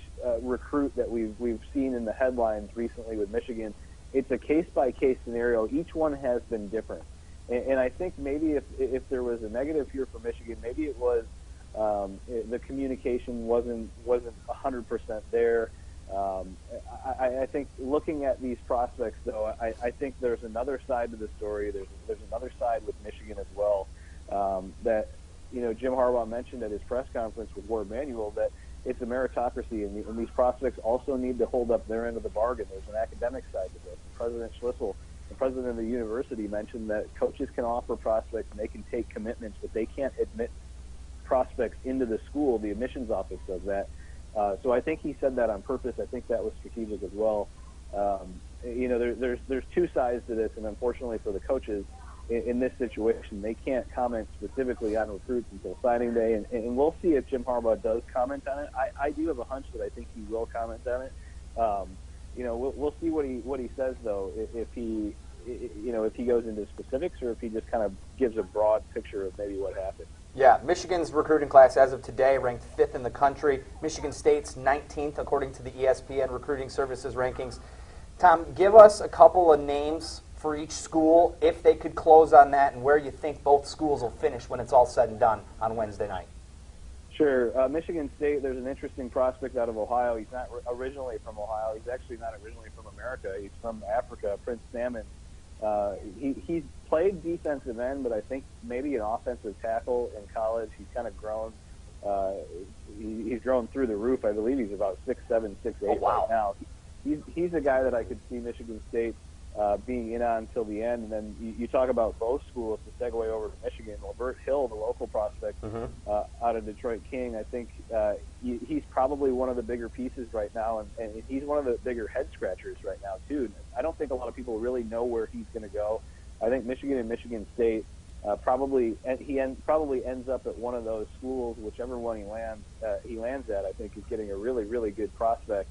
Speaker 4: recruit that we've seen in the headlines recently with Michigan, it's a case-by-case scenario. Each one has been different. And I think maybe if there was a negative here for Michigan, maybe it was the communication wasn't 100% there. I think looking at these prospects, though, I think there's another side to the story. There's another side with Michigan as well that Jim Harbaugh mentioned at his press conference with Ward Manuel, that it's a meritocracy, and these prospects also need to hold up their end of the bargain. There's an academic side to this. And President Schlissel, the president of the university, mentioned that coaches can offer prospects and they can take commitments, but they can't admit prospects into the school. The admissions office does that. So I think he said that on purpose. I think that was strategic as well. There's two sides to this, and unfortunately for the coaches in this situation, they can't comment specifically on recruits until signing day, and we'll see if Jim Harbaugh does comment on it. I do have a hunch that I think he will comment on it. We'll see what he says, though, if he goes into specifics or if he just kind of gives a broad picture of maybe what happened.
Speaker 2: Yeah, Michigan's recruiting class as of today ranked 5th in the country. Michigan State's 19th according to the ESPN Recruiting Services rankings. Tom, give us a couple of names for each school, if they could close on that, and where you think both schools will finish when it's all said and done on Wednesday night.
Speaker 4: Sure. Michigan State, there's an interesting prospect out of Ohio. He's not originally from Ohio. He's actually not originally from America. He's from Africa, Prince Salmon. He's played defensive end, but I think maybe an offensive tackle in college. He's kind of grown. He's grown through the roof. I believe he's about 6'7", 6'8" right now. He's a guy that I could see Michigan State being in on until the end. And then you talk about both schools, to segue over to Michigan. Lavert Hill, the local prospect out of Detroit King, I think he's probably one of the bigger pieces right now, and he's one of the bigger head scratchers right now too. I don't think a lot of people really know where he's going to go. I think Michigan and Michigan State probably ends up at one of those schools, whichever one he lands at. I think is getting a really, really good prospect.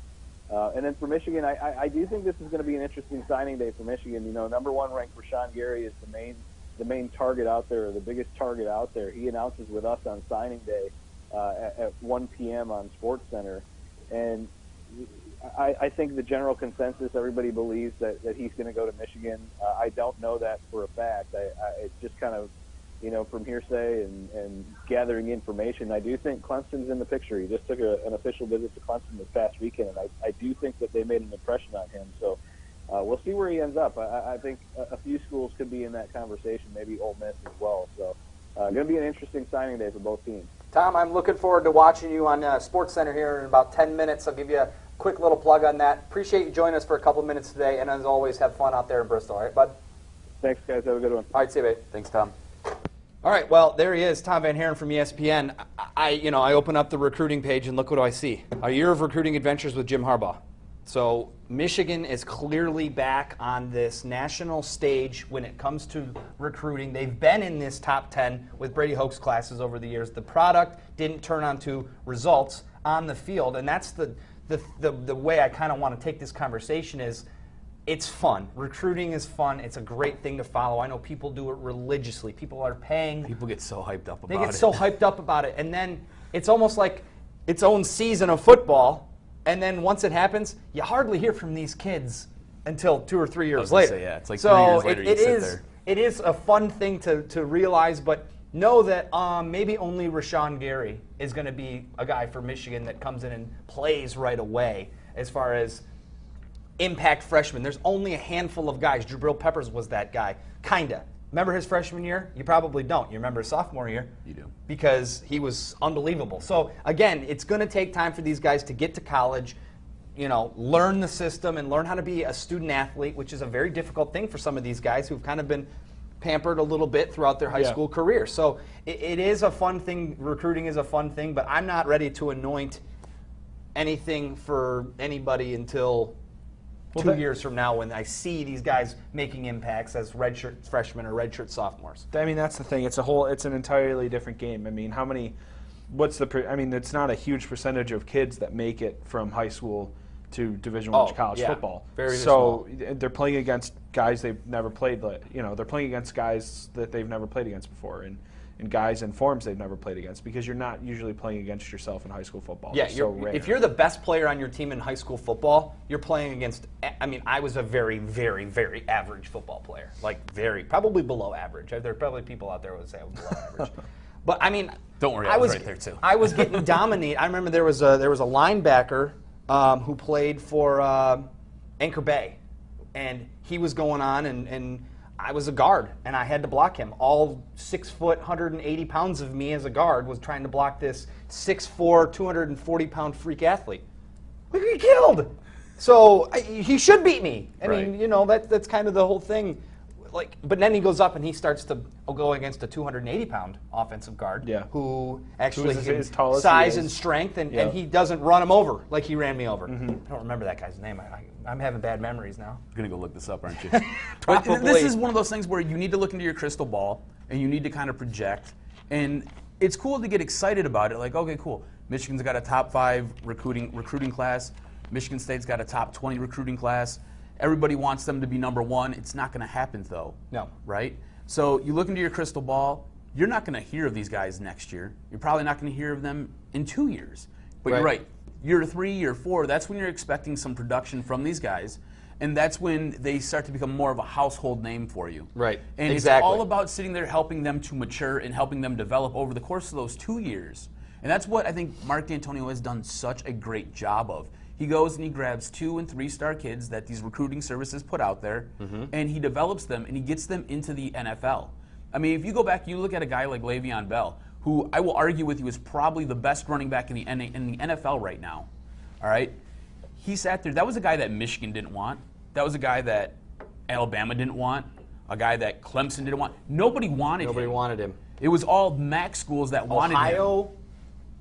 Speaker 4: And then for Michigan, I do think this is going to be an interesting signing day for Michigan. You know, number 1 ranked Rashawn Gary is the main target out there, or the biggest target out there. He announces with us on signing day at 1 p.m. on SportsCenter, and I think the general consensus, everybody believes that he's going to go to Michigan. I don't know that for a fact. It's just kind of, you know, from hearsay and gathering information. I do think Clemson's in the picture. He just took an official visit to Clemson this past weekend, and I do think that they made an impression on him. So we'll see where he ends up. I think a few schools could be in that conversation, maybe Ole Miss as well. So going to be an interesting signing day for both teams.
Speaker 2: Tom, I'm looking forward to watching you on SportsCenter here in about 10 minutes. I'll give you a quick little plug on that. Appreciate you joining us for a couple minutes today, and as always, have fun out there in Bristol. All right, bud?
Speaker 4: Thanks, guys. Have a good one.
Speaker 2: All right, see you, babe.
Speaker 1: Thanks, Tom.
Speaker 2: All right, well, there he is, Tom Van Haren from ESPN. I open up the recruiting page, and look what do I see? A year of recruiting adventures with Jim Harbaugh. So Michigan is clearly back on this national stage when it comes to recruiting. They've been in this top 10 with Brady Hoke's classes over the years. The product didn't turn onto results on the field, and that's the way I kind of want to take this conversation is it's fun. Recruiting is fun. It's a great thing to follow. I know people do it religiously. People are paying.
Speaker 1: People get so hyped up about it.
Speaker 2: They get so hyped up about it, and then it's almost like its own season of football. And then once it happens, you hardly hear from these kids until 2 or 3 years later.
Speaker 1: Say, yeah, it's like 3 years later you sit there.
Speaker 2: It is a fun thing to realize, but know that maybe only Rashawn Gary is going to be a guy for Michigan that comes in and plays right away as far as impact freshmen. There's only a handful of guys. Jabril Peppers was that guy, kinda. Remember his freshman year? You probably don't. You remember his sophomore year?
Speaker 1: You do.
Speaker 2: Because he was unbelievable. So, again, it's going to take time for these guys to get to college, learn the system and learn how to be a student athlete, which is a very difficult thing for some of these guys who've kind of been pampered a little bit throughout their high school career. So it is a fun thing. Recruiting is a fun thing, but I'm not ready to anoint anything for anybody until 2 years from now when I see these guys making impacts as redshirt freshmen or redshirt sophomores.
Speaker 3: I mean, that's the thing. It's an entirely different game. I mean, it's not a huge percentage of kids that make it from high school to Division I college football.
Speaker 2: Very
Speaker 3: so they're playing against guys they've never played. They're playing against guys that they've never played against before, and guys in forms they've never played against, because you're not usually playing against yourself in high school football.
Speaker 2: Yeah,
Speaker 3: if
Speaker 2: you're the best player on your team in high school football, you're playing against. I mean, I was a very, very, very average football player, probably below average. There are probably people out there who would say I was below average. But I mean,
Speaker 1: don't worry, I was right there too.
Speaker 2: I was getting dominated. I remember there was a linebacker who played for Anchor Bay, and he was going on, and I was a guard, and I had to block him. All 6 foot, 180 pounds of me as a guard was trying to block this 6'4", 240-pound freak athlete. We get killed. So he should beat me. I mean, that's kind of the whole thing. But then he goes up and he starts to go against a 280-pound offensive guard who actually has size and strength, and he doesn't run him over like he ran me over. Mm-hmm. I don't remember that guy's name. I'm having bad memories now.
Speaker 1: You're going to go look this up, aren't you?
Speaker 2: Probably.
Speaker 1: This is one of those things where you need to look into your crystal ball and you need to kind of project. And it's cool to get excited about it. Like, okay, cool. Michigan's got a top 5 recruiting class. Michigan State's got a top 20 recruiting class. Everybody wants them to be number 1. It's not going to happen, though.
Speaker 2: No.
Speaker 1: Right? So you look into your crystal ball. You're not going to hear of these guys next year. You're probably not going to hear of them in 2 years. But you're right. Year 3, year 4, that's when you're expecting some production from these guys. And that's when they start to become more of a household name for you.
Speaker 2: Right.
Speaker 1: And it's all about sitting there helping them to mature and helping them develop over the course of those 2 years. And that's what I think Mark D'Antonio has done such a great job of. He goes and he grabs 2- and 3-star kids that these recruiting services put out there, and he develops them and he gets them into the NFL. I mean, if you go back, you look at a guy like Le'Veon Bell, who I will argue with you is probably the best running back in the NFL right now. All right, he sat there. That was a guy that Michigan didn't want. That was a guy that Alabama didn't want. A guy that Clemson didn't want. Nobody wanted him. It was all MAC schools that wanted him.
Speaker 2: Ohio,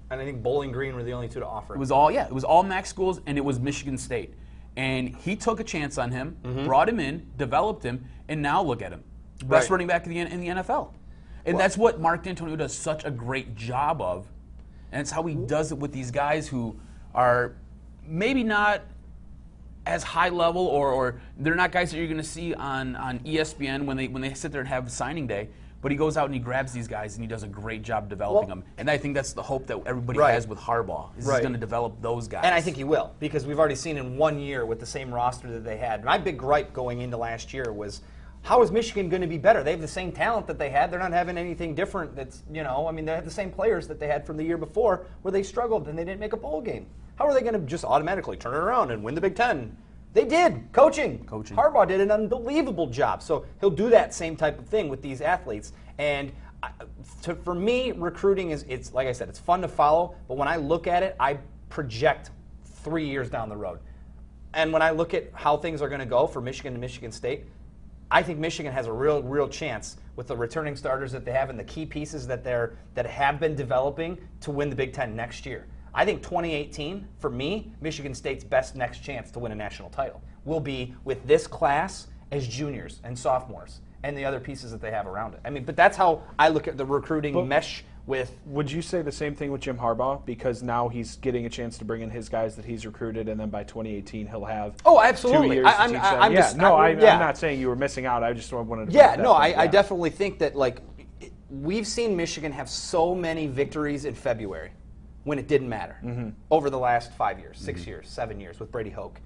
Speaker 2: and I think Bowling Green were the only 2 to offer him.
Speaker 1: It was all MAC schools, and it was Michigan State. And he took a chance on him, brought him in, developed him, and now look at him. Best running back in the NFL. And that's what Mark D'Antonio does such a great job of. And it's how he does it with these guys who are maybe not as high level, or they're not guys that you're going to see on ESPN when they sit there and have signing day. But he goes out and he grabs these guys and he does a great job developing them. And I think that's the hope that everybody has with Harbaugh. He's going to develop those guys.
Speaker 2: And I think he will, because we've already seen in 1 year with the same roster that they had. My big gripe going into last year was, how is Michigan going to be better? They have the same talent that they had. They're not having anything different that's, they have the same players that they had from the year before where they struggled and they didn't make a bowl game. How are they going to just automatically turn it around and win the Big Ten? They did. Coaching. Harbaugh did an unbelievable job. So he'll do that same type of thing with these athletes. And for me, recruiting it's like I said, it's fun to follow. But when I look at it, I project 3 years down the road. And when I look at how things are going to go for Michigan and Michigan State, I think Michigan has a real chance with the returning starters that they have and the key pieces that have been developing to win the Big Ten next year. I think 2018, for me, Michigan State's best next chance to win a national title will be with this class as juniors and sophomores and the other pieces that they have around it. I mean, but that's how I look at the recruiting mesh with.
Speaker 3: Would you say the same thing with Jim Harbaugh? Because now he's getting a chance to bring in his guys that he's recruited, and then by 2018 he'll have 2 years to teach them. I'm not saying you were missing out. I just wanted to.
Speaker 2: I definitely think that we've seen Michigan have so many victories in February when it didn't matter over the last 5 years, 6 years, 7 years with Brady Hoke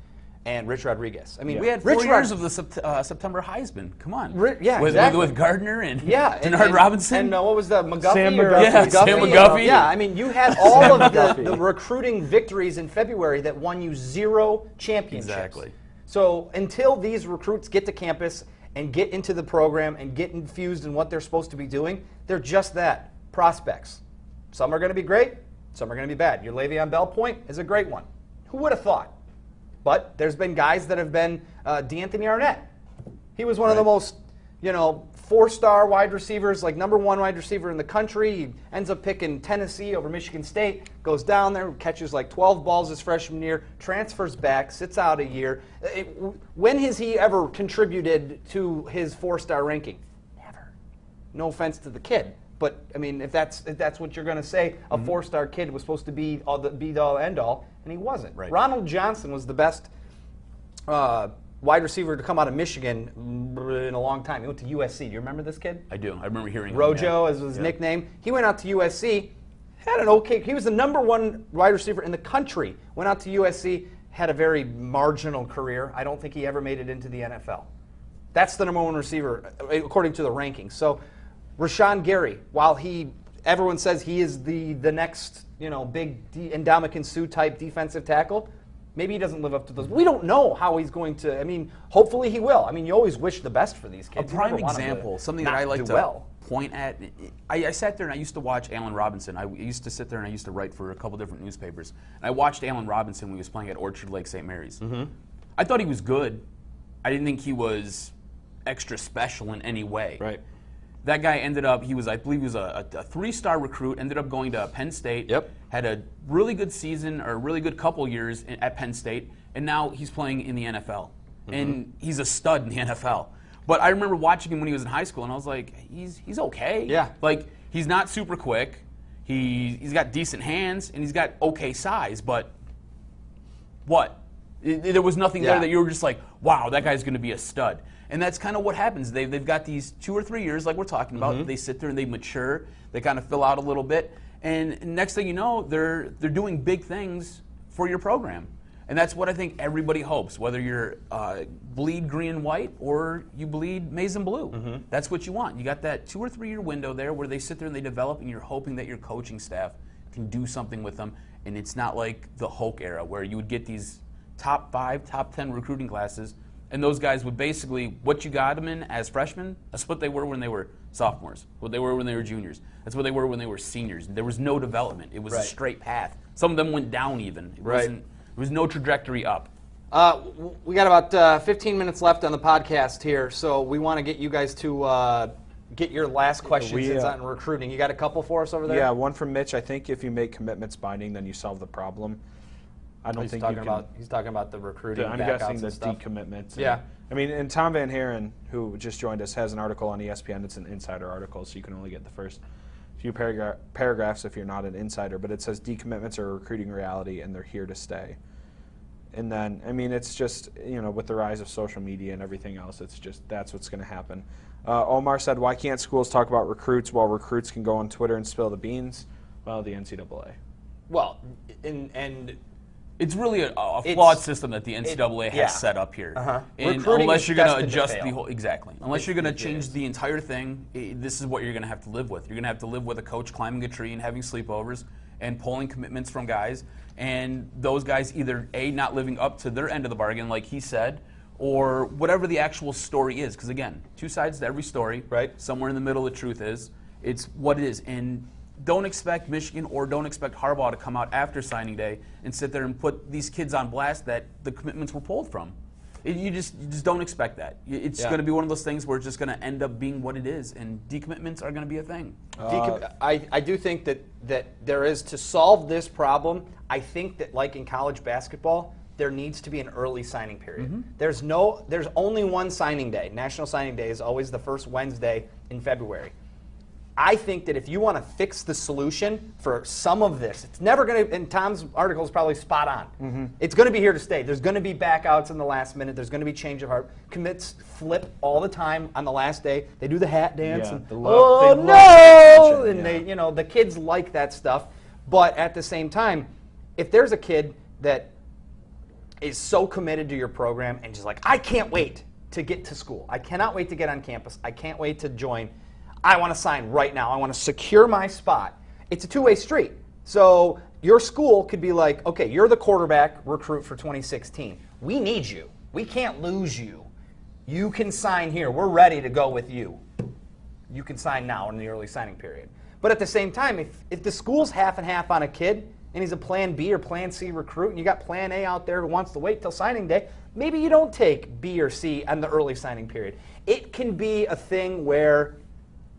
Speaker 2: and Rich Rodriguez. I mean,
Speaker 1: we had 4 years of the September Heisman. Come on. With Gardner and Denard Robinson.
Speaker 2: And what was the McGuffey?
Speaker 3: Sam McGuffey.
Speaker 1: Sam McGuffey.
Speaker 2: Yeah, I mean, you had all of the recruiting victories in February that won you 0 championships.
Speaker 1: Exactly.
Speaker 2: So until these recruits get to campus and get into the program and get infused in what they're supposed to be doing, they're just that, prospects. Some are going to be great. Some are going to be bad. Your Le'Veon Bell point is a great one. Who would have thought? But there's been guys that have been D'Anthony Arnett. He was one of the most, 4-star wide receivers, like #1 wide receiver in the country. He ends up picking Tennessee over Michigan State, goes down there, catches like 12 balls his freshman year, transfers back, sits out a year. When has he ever contributed to his 4-star ranking? Never. No offense to the kid. But, I mean, if that's what you're going to say, a 4-star kid was supposed to be all the be-all, end-all, and he wasn't.
Speaker 1: Right.
Speaker 2: Ronald Johnson was the best wide receiver to come out of Michigan in a long time. He went to USC. Do you remember this kid?
Speaker 1: I do. I remember hearing
Speaker 2: Rojo, as his nickname. He went out to USC, had an okay. He was the #1 wide receiver in the country. Went out to USC, had a very marginal career. I don't think he ever made it into the NFL. That's the #1 receiver, according to the rankings. So, Rashawn Gary, while everyone says he is the next, big Ndamukong Suh type defensive tackle, maybe he doesn't live up to those. We don't know how he's going to. I mean, hopefully he will. I mean, you always wish the best for these kids.
Speaker 1: A prime example, something that I like to point at. I sat there and I used to watch Allen Robinson. I used to sit there and I used to write for a couple different newspapers. And I watched Allen Robinson when he was playing at Orchard Lake St. Mary's. I thought he was good. I didn't think he was extra special in any way.
Speaker 2: Right.
Speaker 1: That guy ended up, I believe he was a 3-star recruit, ended up going to Penn State, had a really good season or a really good couple years at Penn State, and now he's playing in the NFL. And he's a stud in the NFL. But I remember watching him when he was in high school, and I was like, he's okay.
Speaker 2: Yeah.
Speaker 1: Like, he's not super quick. He's got decent hands, and he's got okay size, but what? There was nothing there that you were just like, wow, that guy's going to be a stud. And that's kind of what happens. They've got these 2 or 3 years, like we're talking about. They sit there and they mature. They kind of fill out a little bit, and next thing you know, they're doing big things for your program. And that's what I think everybody hopes. Whether you're bleed green and white or you bleed maize and blue, that's what you want. You got that 2 or 3 year window there where they sit there and they develop, and you're hoping that your coaching staff can do something with them And it's not like the Hulk era where you would get these top 5, top 10 recruiting classes, and those guys would basically, what you got them in as freshmen, that's what they were when they were sophomores, what they were when they were juniors. That's what they were when they were seniors. There was no development. It was a straight path. Some of them went down even. There was no trajectory up.
Speaker 2: We got about 15 minutes left on the podcast here, so we want to get you guys to get your last questions on recruiting. You got a couple for us over there?
Speaker 3: Yeah, one from Mitch. I think if you make commitments binding, then you solve the problem. I don't think you can.
Speaker 2: He's talking about the recruiting.
Speaker 3: I'm
Speaker 2: backouts
Speaker 3: guessing the
Speaker 2: and stuff.
Speaker 3: decommitments.
Speaker 2: Yeah.
Speaker 3: I mean, and Tom Van Haren, who just joined us, has an article on ESPN. It's an insider article, so you can only get the first few paragraphs if you're not an insider. But it says decommitments are a recruiting reality, and they're here to stay. And then, I mean, it's just, with the rise of social media and everything else, it's just that's what's going to happen. Omar said, why can't schools talk about recruits while recruits can go on Twitter and spill the beans? Well, the NCAA.
Speaker 2: Well, and
Speaker 1: it's really a flawed system that the NCAA has set up here. And unless you're going to adjust the whole, unless you're going to change the entire thing, this is what you're going to have to live with. You're going to have to live with a coach climbing a tree and having sleepovers and pulling commitments from guys, and those guys either not living up to their end of the bargain, like he said, or whatever the actual story is. Because again, two sides to every story.
Speaker 2: Right.
Speaker 1: Somewhere in the middle, the truth is. It's what it is, and don't expect Michigan or don't expect Harbaugh to come out after signing day and sit there and put these kids on blast that the commitments were pulled from. You just don't expect that. It's going to be one of those things where it's just going to end up being what it is, and decommitments are going to be a thing.
Speaker 2: I do think that there is, to solve this problem, I think that like in college basketball, there needs to be an early signing period. There's only one signing day. National Signing Day is always the first Wednesday in February. I think that if you want to fix the solution for some of this, it's never going to, and Tom's article is probably spot on. It's going to be here to stay. There's going to be backouts in the last minute. There's going to be change of heart. Commits flip all the time on the last day. They do the hat dance.
Speaker 3: Yeah,
Speaker 2: and,
Speaker 3: they
Speaker 2: no! And they, the kids like that stuff. But at the same time, if there's a kid that is so committed to your program and just like, I can't wait to get to school. I cannot wait to get on campus. I can't wait to join. I want to sign right now. I want to secure my spot. It's a two-way street. So your school could be like, okay, you're the quarterback recruit for 2016. We need you. We can't lose you. You can sign here. We're ready to go with you. You can sign now in the early signing period. But at the same time, if the school's half and half on a kid and he's a plan B or plan C recruit and you got plan A out there who wants to wait till signing day, maybe you don't take B or C on the early signing period. It can be a thing where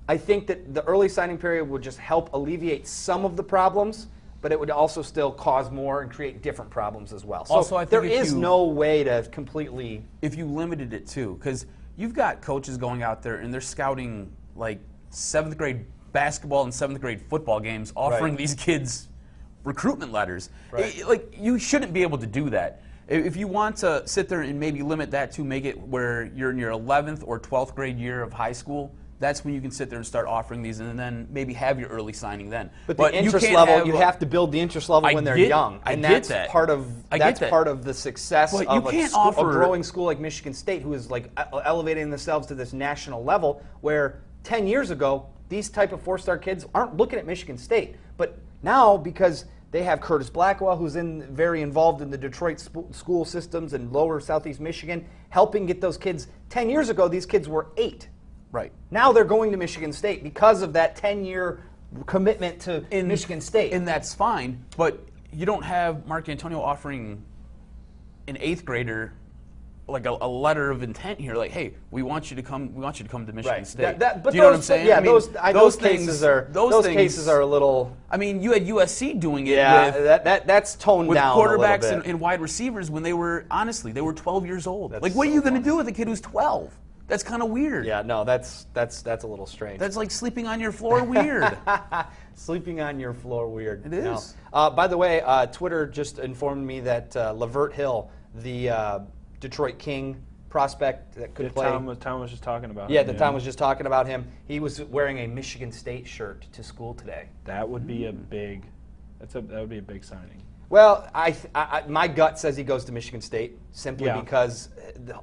Speaker 2: I think that the early signing period would just help alleviate some of the problems, but it would also still cause more and create different problems as well. So
Speaker 1: also, I think
Speaker 2: there is no way to completely...
Speaker 1: If you limited it too, because you've got coaches going out there and they're scouting like 7th grade basketball and 7th grade football games, offering these kids recruitment letters. Like, you shouldn't be able to do that. If you want to sit there and maybe limit that to make it where you're in your 11th or 12th grade year of high school, that's when you can sit there and start offering these and then maybe have your early signing then.
Speaker 2: But the interest level, you have to build the interest level when they're young. And that's part of the success of a growing school like Michigan State, who is like elevating themselves to this national level, where 10 years ago, these type of 4-star kids aren't looking at Michigan State. But now, because they have Curtis Blackwell, who's very involved in the Detroit school systems and lower Southeast Michigan, helping get those kids. 10 years ago, these kids were 8.
Speaker 1: Right.
Speaker 2: Now they're going to Michigan State because of that 10-year commitment to Michigan State.
Speaker 1: And that's fine, but you don't have Mark Antonio offering an 8th grader like a letter of intent here, like, hey, we want you to come to Michigan State.
Speaker 2: But
Speaker 1: do you know what I'm saying?
Speaker 2: Yeah,
Speaker 1: I mean,
Speaker 2: those cases are a little.
Speaker 1: I mean, you had USC doing it.
Speaker 2: Yeah, that's toned
Speaker 1: with
Speaker 2: down
Speaker 1: quarterbacks
Speaker 2: a little bit.
Speaker 1: and wide receivers when they were 12 years old. Like, what are you going to do with a kid who's 12? That's kind of weird.
Speaker 2: Yeah, no, that's a little strange.
Speaker 1: That's like sleeping on your floor weird.
Speaker 2: Sleeping on your floor weird.
Speaker 1: It is.
Speaker 2: No. By the way, Twitter just informed me that Lavert Hill, the Detroit King prospect that could play.
Speaker 3: Tom was just talking about him.
Speaker 2: Yeah, Tom was just talking about him. He was wearing a Michigan State shirt to school today.
Speaker 3: That would be a big. That would be a big signing.
Speaker 2: Well, my gut says he goes to Michigan State simply because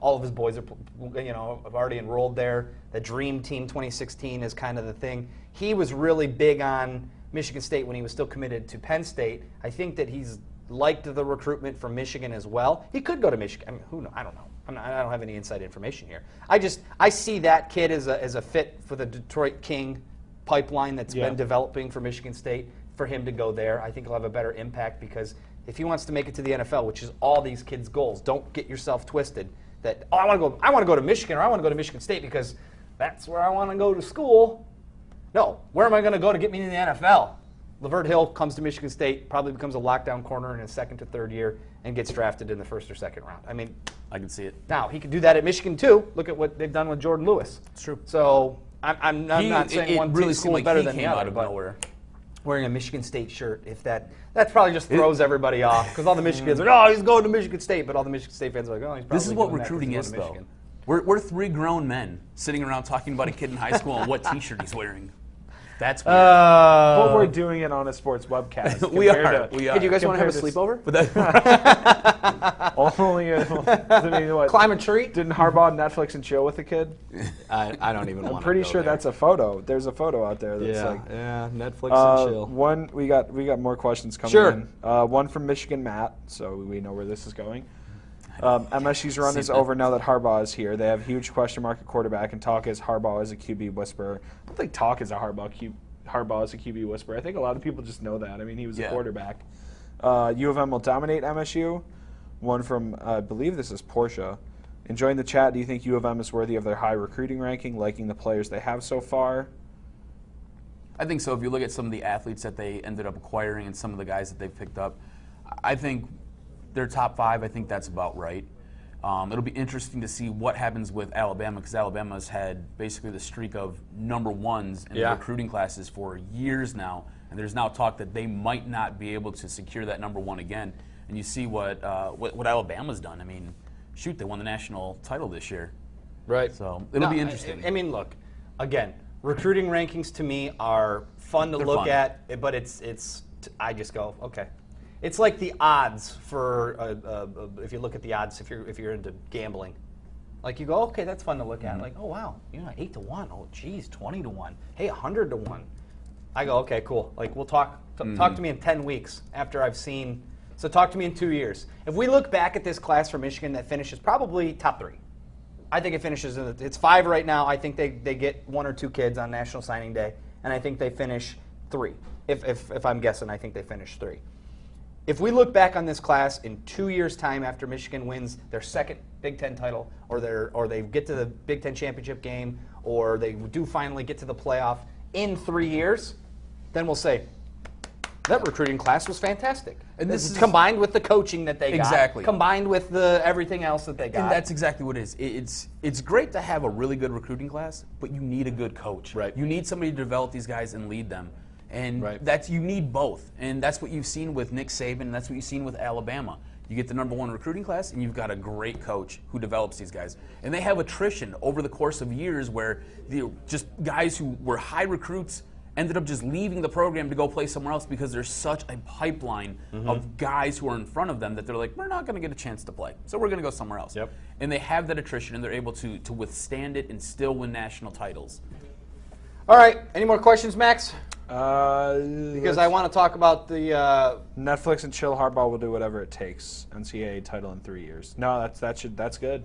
Speaker 2: all of his boys are, have already enrolled there. The Dream Team 2016 is kind of the thing. He was really big on Michigan State when he was still committed to Penn State. I think that he's liked the recruitment from Michigan as well. He could go to Michigan. I mean, who knows? I don't know. I don't have any inside information here. I see that kid as a fit for the Detroit King pipeline that's been developing for Michigan State. For him to go there, I think he'll have a better impact because if he wants to make it to the NFL, which is all these kids' goals, don't get yourself twisted. That I want to go to Michigan or I want to go to Michigan State because that's where I want to go to school. No, where am I going to go to get me into the NFL? Lavert Hill comes to Michigan State, probably becomes a lockdown corner in his second to third year, and gets drafted in the first or second round. I mean,
Speaker 1: I can see it.
Speaker 2: Now he could do that at Michigan too. Look at what they've done with Jordan Lewis.
Speaker 1: It's true.
Speaker 2: So I'm not saying one
Speaker 1: really
Speaker 2: school is better than the other, but
Speaker 1: nowhere.
Speaker 2: Wearing a Michigan State shirt, if that probably just throws everybody off because all the Michigan kids are like, oh, he's going to Michigan State, but all the Michigan State fans are like, oh, he's probably
Speaker 1: This is what
Speaker 2: doing
Speaker 1: recruiting
Speaker 2: that 'cause
Speaker 1: is,
Speaker 2: he's going
Speaker 1: though.
Speaker 2: to Michigan.
Speaker 1: We're three grown men sitting around talking about a kid in high school and what T-shirt he's wearing. That's weird.
Speaker 3: But we're doing it on a sports webcast.
Speaker 1: We are.
Speaker 2: Hey, do you guys want to have a
Speaker 3: compared
Speaker 2: sleepover?
Speaker 1: But that,
Speaker 3: Only, I mean, what?
Speaker 2: Climb a tree?
Speaker 3: Didn't Harbaugh Netflix and chill with the kid?
Speaker 2: I don't even want to
Speaker 3: I'm pretty sure that's a photo. There's a photo out there that's
Speaker 2: Netflix
Speaker 3: one. We got more questions coming
Speaker 2: Sure.
Speaker 3: in. One from Michigan Matt, so we know where this is going. MSU's run is over now that Harbaugh is here. They have huge question mark at quarterback, and talk is Harbaugh is a QB whisperer. I don't think talk is a Harbaugh is a QB whisperer. I think a lot of people just know that. I mean, he was a quarterback. U of M will dominate MSU. One from, I believe this is Portia. Enjoying the chat, do you think U of M is worthy of their high recruiting ranking, liking the players they have so far?
Speaker 1: I think so. If you look at some of the athletes that they ended up acquiring and some of the guys that they've picked up, I think they're top 5. I think that's about right. It'll be interesting to see what happens with Alabama because Alabama's had basically the streak of number 1s in the recruiting classes for years now, and there's now talk that they might not be able to secure that number 1 again. And you see what Alabama's done. I mean, shoot, they won the national title this year.
Speaker 2: Right.
Speaker 1: So it'll be interesting.
Speaker 2: I mean, look, again, recruiting rankings to me are fun to look at, but I just go, okay. It's like the odds for if you look at the odds if you're into gambling, like you go, okay, that's fun to look at. Like, oh wow, 8 to 1. Oh geez, 20 to 1. Hey, 100 to 1. I go, okay, cool. Like we'll talk to me in 10 weeks after I've seen. So talk to me in 2 years. If we look back at this class for Michigan, that finishes probably top 3. I think it finishes it's 5 right now. I think they get 1 or 2 kids on National Signing Day, and I think they finish 3. If I'm guessing, I think they finish 3. If we look back on this class in 2 years' time after Michigan wins their second Big Ten title, or they get to the Big Ten championship game, or they do finally get to the playoff in 3 years, then we'll say that recruiting class was fantastic. And this is combined with the coaching that they got, combined with the everything else that they got.
Speaker 1: And that's exactly what it is. It's great to have a really good recruiting class, but you need a good coach.
Speaker 2: Right.
Speaker 1: You need somebody to develop these guys and lead them. And you need both. And that's what you've seen with Nick Saban, and that's what you've seen with Alabama. You get the number 1 recruiting class, and you've got a great coach who develops these guys. And they have attrition over the course of years where just guys who were high recruits ended up just leaving the program to go play somewhere else because there's such a pipeline of guys who are in front of them that they're like, we're not going to get a chance to play, so we're going to go somewhere else.
Speaker 2: Yep.
Speaker 1: And they have that attrition, and they're able to withstand it and still win national titles.
Speaker 2: All right, any more questions, Max? Because I want to talk about the
Speaker 3: Netflix and chill. Harbaugh will do whatever it takes. NCAA title in 3 years. No, that's good.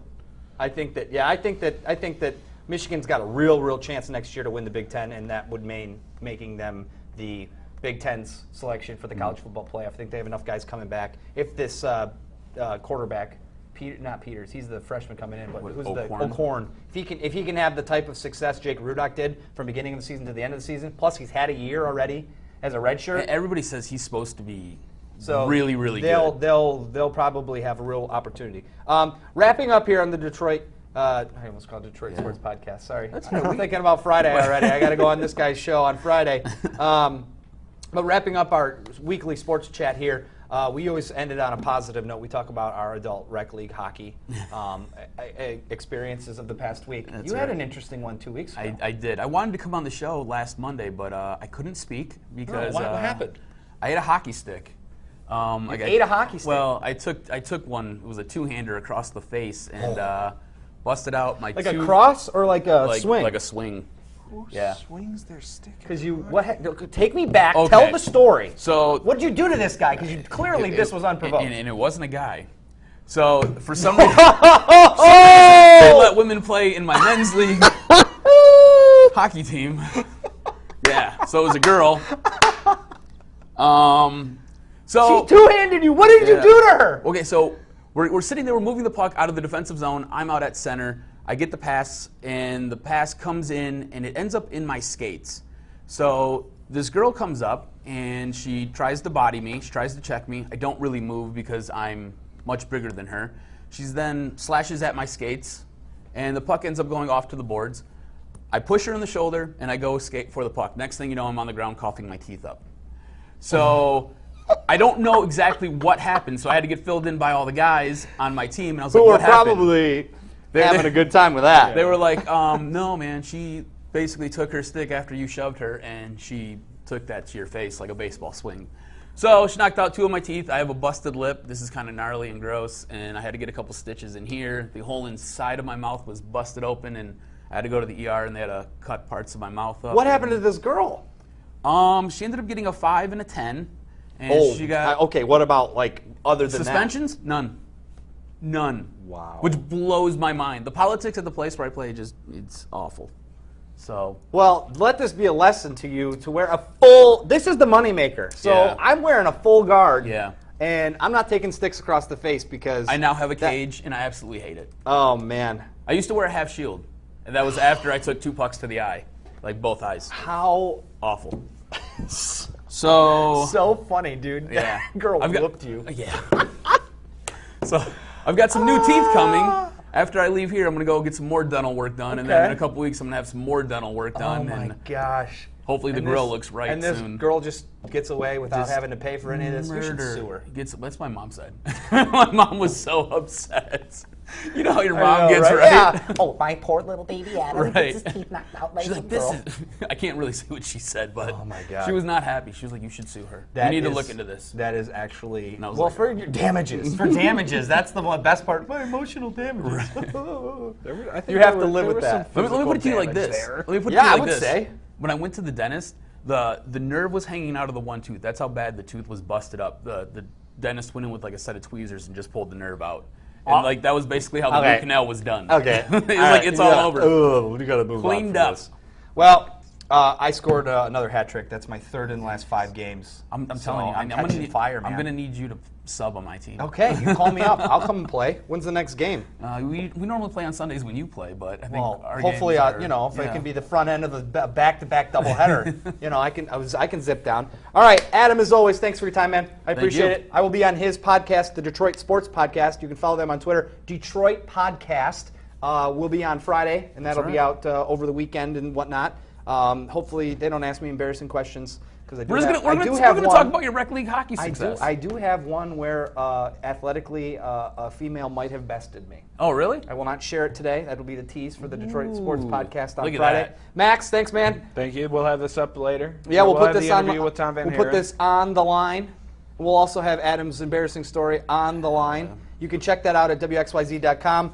Speaker 2: I think that Michigan's got a real chance next year to win the Big Ten, and that would mean making them the Big Ten's selection for the college football playoff. I think they have enough guys coming back. If this quarterback, not Peters, he's the freshman coming in, but who's O'Korn? If he can have the type of success Jake Rudock did from beginning of the season to the end of the season, plus he's had a year already as a redshirt.
Speaker 1: Everybody says he's supposed to be really
Speaker 2: good.
Speaker 1: good.
Speaker 2: They'll probably have a real opportunity. Wrapping up here on the Detroit. I almost called it Detroit Sports Podcast. Sorry, I'm thinking about Friday already. I got to go on this guy's show on Friday. But wrapping up our weekly sports chat here. We always ended on a positive note. We talk about our adult rec league hockey experiences of the past week. You had an interesting one 2 weeks ago.
Speaker 1: I did. I wanted to come on the show last Monday, but I couldn't speak because
Speaker 2: what happened?
Speaker 1: I ate a hockey stick.
Speaker 2: You ate a hockey stick?
Speaker 1: Well, I took one. It was a 2-hander across the face and busted out my
Speaker 2: a cross or like a swing?
Speaker 1: Like a swing.
Speaker 3: Who
Speaker 1: Yeah.
Speaker 3: swings their stick?
Speaker 2: Because take me back.
Speaker 1: Okay.
Speaker 2: Tell the story.
Speaker 1: So
Speaker 2: What did you do to this guy? Because clearly this was unprovoked.
Speaker 1: and it wasn't a guy. So for some reason, they let women play in my men's league hockey team. Yeah, so it was a girl. So
Speaker 2: She two-handed you. What did you do to her?
Speaker 1: Okay, so we're sitting there, we're moving the puck out of the defensive zone. I'm out at center. I get the pass, and the pass comes in, and it ends up in my skates. So this girl comes up, and she tries to body me. She tries to check me. I don't really move because I'm much bigger than her. She then slashes at my skates, and the puck ends up going off to the boards. I push her in the shoulder, and I go skate for the puck. Next thing you know, I'm on the ground coughing my teeth up. So I don't know exactly what happened, so I had to get filled in by all the guys on my team, and I was like, what happened?
Speaker 2: Having a good time with that.
Speaker 1: They were like, no, man, she basically took her stick after you shoved her, and she took that to your face like a baseball swing. So she knocked out 2 of my teeth. I have a busted lip. This is kind of gnarly and gross, and I had to get a couple stitches in here. The whole inside of my mouth was busted open, and I had to go to the ER, and they had to cut parts of my mouth up.
Speaker 2: What happened to this girl?
Speaker 1: She ended up getting a 5 and a 10. And she got
Speaker 2: okay, what about, like, other than
Speaker 1: suspensions? None.
Speaker 2: Wow.
Speaker 1: Which blows my mind. The politics at the place where I play, it's awful. So.
Speaker 2: Well, let this be a lesson to you to wear a full. This is the moneymaker. So
Speaker 1: Yeah.
Speaker 2: I'm wearing a full guard.
Speaker 1: Yeah.
Speaker 2: And I'm not taking sticks across the face because
Speaker 1: I now have a cage, and I absolutely hate it.
Speaker 2: Oh man.
Speaker 1: I used to wear a half shield, and that was after I took 2 pucks to the eye, like both eyes.
Speaker 2: How
Speaker 1: Awful. So
Speaker 2: funny, dude.
Speaker 1: yeah,
Speaker 2: That girl
Speaker 1: I've got-
Speaker 2: whooped you.
Speaker 1: Yeah. So I've got some new teeth coming. After I leave here, I'm gonna go get some more dental work done, and then
Speaker 2: Okay.
Speaker 1: in a couple weeks, I'm gonna have some more dental work
Speaker 2: Oh
Speaker 1: done,
Speaker 2: my
Speaker 1: and
Speaker 2: gosh.
Speaker 1: hopefully the
Speaker 2: And
Speaker 1: grill
Speaker 2: this-
Speaker 1: looks right
Speaker 2: and this
Speaker 1: soon.
Speaker 2: girl just gets away without
Speaker 1: Just
Speaker 2: having to pay for any of this. We should
Speaker 1: Murder.
Speaker 2: sue her.
Speaker 1: That's my mom said. My mom was so upset. You know how your mom
Speaker 2: know,
Speaker 1: gets,
Speaker 2: right?
Speaker 1: right?
Speaker 2: Yeah.
Speaker 5: Oh, my poor little baby Adam
Speaker 1: Right.
Speaker 5: gets his teeth knocked out by
Speaker 1: She's
Speaker 5: a
Speaker 1: like, this
Speaker 5: girl.
Speaker 1: is. I can't really say what she said, but
Speaker 2: Oh, my God.
Speaker 1: she was not happy. She was like, you should sue her.
Speaker 2: That
Speaker 1: you need to
Speaker 2: is-
Speaker 1: look into this.
Speaker 2: That is actually
Speaker 1: I was
Speaker 2: well
Speaker 1: like-
Speaker 2: for your damages. For damages, that's the best part. My emotional damages.
Speaker 3: I think
Speaker 2: You have
Speaker 3: there
Speaker 2: to live
Speaker 3: there
Speaker 2: with
Speaker 3: was
Speaker 2: that.
Speaker 3: some
Speaker 1: Let me put it to you like
Speaker 3: damage
Speaker 1: this.
Speaker 3: there.
Speaker 1: Let me put it
Speaker 2: Yeah,
Speaker 1: to you
Speaker 2: I
Speaker 1: like
Speaker 2: would
Speaker 1: this.
Speaker 2: say.
Speaker 1: When I went to the dentist, the nerve was hanging out of the one tooth. That's how bad the tooth was busted up. The dentist went in with like a set of tweezers and just pulled the nerve out. And like that was basically how the
Speaker 2: Okay.
Speaker 1: root canal was done.
Speaker 2: Okay.
Speaker 1: It was like it's all over.
Speaker 2: Oh, we gotta move
Speaker 1: Cleaned
Speaker 2: on from
Speaker 1: up.
Speaker 2: this. Well, I scored another hat trick. That's my 3rd in the last 5 games.
Speaker 1: I'm
Speaker 2: So
Speaker 1: telling you,
Speaker 2: I'm
Speaker 1: gonna
Speaker 2: catching
Speaker 1: need
Speaker 2: fire, man.
Speaker 1: I'm gonna need you to sub on my team.
Speaker 2: Okay, you call me up. I'll come and play. When's the next game?
Speaker 1: We normally play on Sundays when you play, but I think
Speaker 2: Well,
Speaker 1: our
Speaker 2: hopefully,
Speaker 1: games are,
Speaker 2: you know, if it
Speaker 1: yeah.
Speaker 2: can be the front end of the back-to-back doubleheader, you know, I can zip down. All right, Adam, as always, thanks for your time, man. I appreciate
Speaker 1: you.
Speaker 2: it. I will be on his podcast, the Detroit Sports Podcast. You can follow them on Twitter, Detroit Podcast. Will be on Friday, and that'll be out over the weekend and whatnot. Hopefully, they don't ask me embarrassing questions because I do
Speaker 1: We're
Speaker 2: have,
Speaker 1: just gonna,
Speaker 2: I
Speaker 1: we're
Speaker 2: do
Speaker 1: gonna,
Speaker 2: have
Speaker 1: we're gonna
Speaker 2: one.
Speaker 1: talk about your rec league hockey success.
Speaker 2: I do have one where athletically a female might have bested me.
Speaker 1: Oh, really?
Speaker 2: I will not share it today. That'll be the tease for the Detroit Sports Podcast on
Speaker 1: look at
Speaker 2: Friday.
Speaker 1: that.
Speaker 2: Max, thanks, man.
Speaker 3: Thank you. We'll have this up later.
Speaker 2: Yeah, we'll put
Speaker 3: have
Speaker 2: this
Speaker 3: the
Speaker 2: on.
Speaker 3: interview with Tom Van
Speaker 2: We'll put
Speaker 3: Haren.
Speaker 2: this on the line. We'll also have Adam's embarrassing story on the line. You can check that out at WXYZ.com.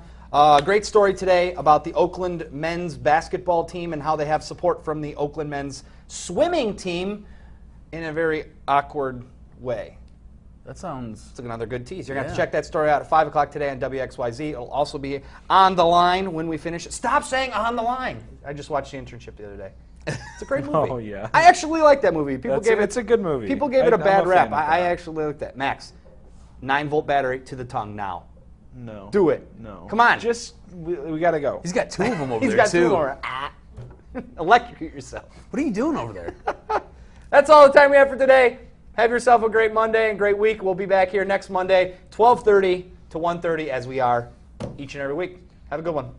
Speaker 2: Great story today about the Oakland men's basketball team and how they have support from the Oakland men's swimming team in a very awkward way.
Speaker 1: That sounds.
Speaker 2: It's another good tease. You're going to have to
Speaker 1: Yeah.
Speaker 2: check that story out at 5 o'clock today on WXYZ. It'll also be on the line when we finish. Stop saying on the line. I just watched The Internship the other day. It's a great movie.
Speaker 3: Oh, yeah.
Speaker 2: I actually like that movie. People gave
Speaker 3: It's a good movie.
Speaker 2: People gave it a
Speaker 3: I'm
Speaker 2: bad
Speaker 3: fan
Speaker 2: rap.
Speaker 3: of
Speaker 2: I
Speaker 3: that.
Speaker 2: actually like that. Max, 9-volt battery to the tongue now.
Speaker 3: No.
Speaker 2: Do it.
Speaker 3: No.
Speaker 2: Come on.
Speaker 3: Just, we got to go.
Speaker 1: He's got 2 of them over
Speaker 2: He's
Speaker 1: there
Speaker 2: got
Speaker 1: too.
Speaker 2: 2 more. Electrocute yourself.
Speaker 1: What are you doing over there?
Speaker 2: That's all the time we have for today. Have yourself a great Monday and great week. We'll be back here next Monday, 12:30 to 1:30 as we are each and every week. Have a good one.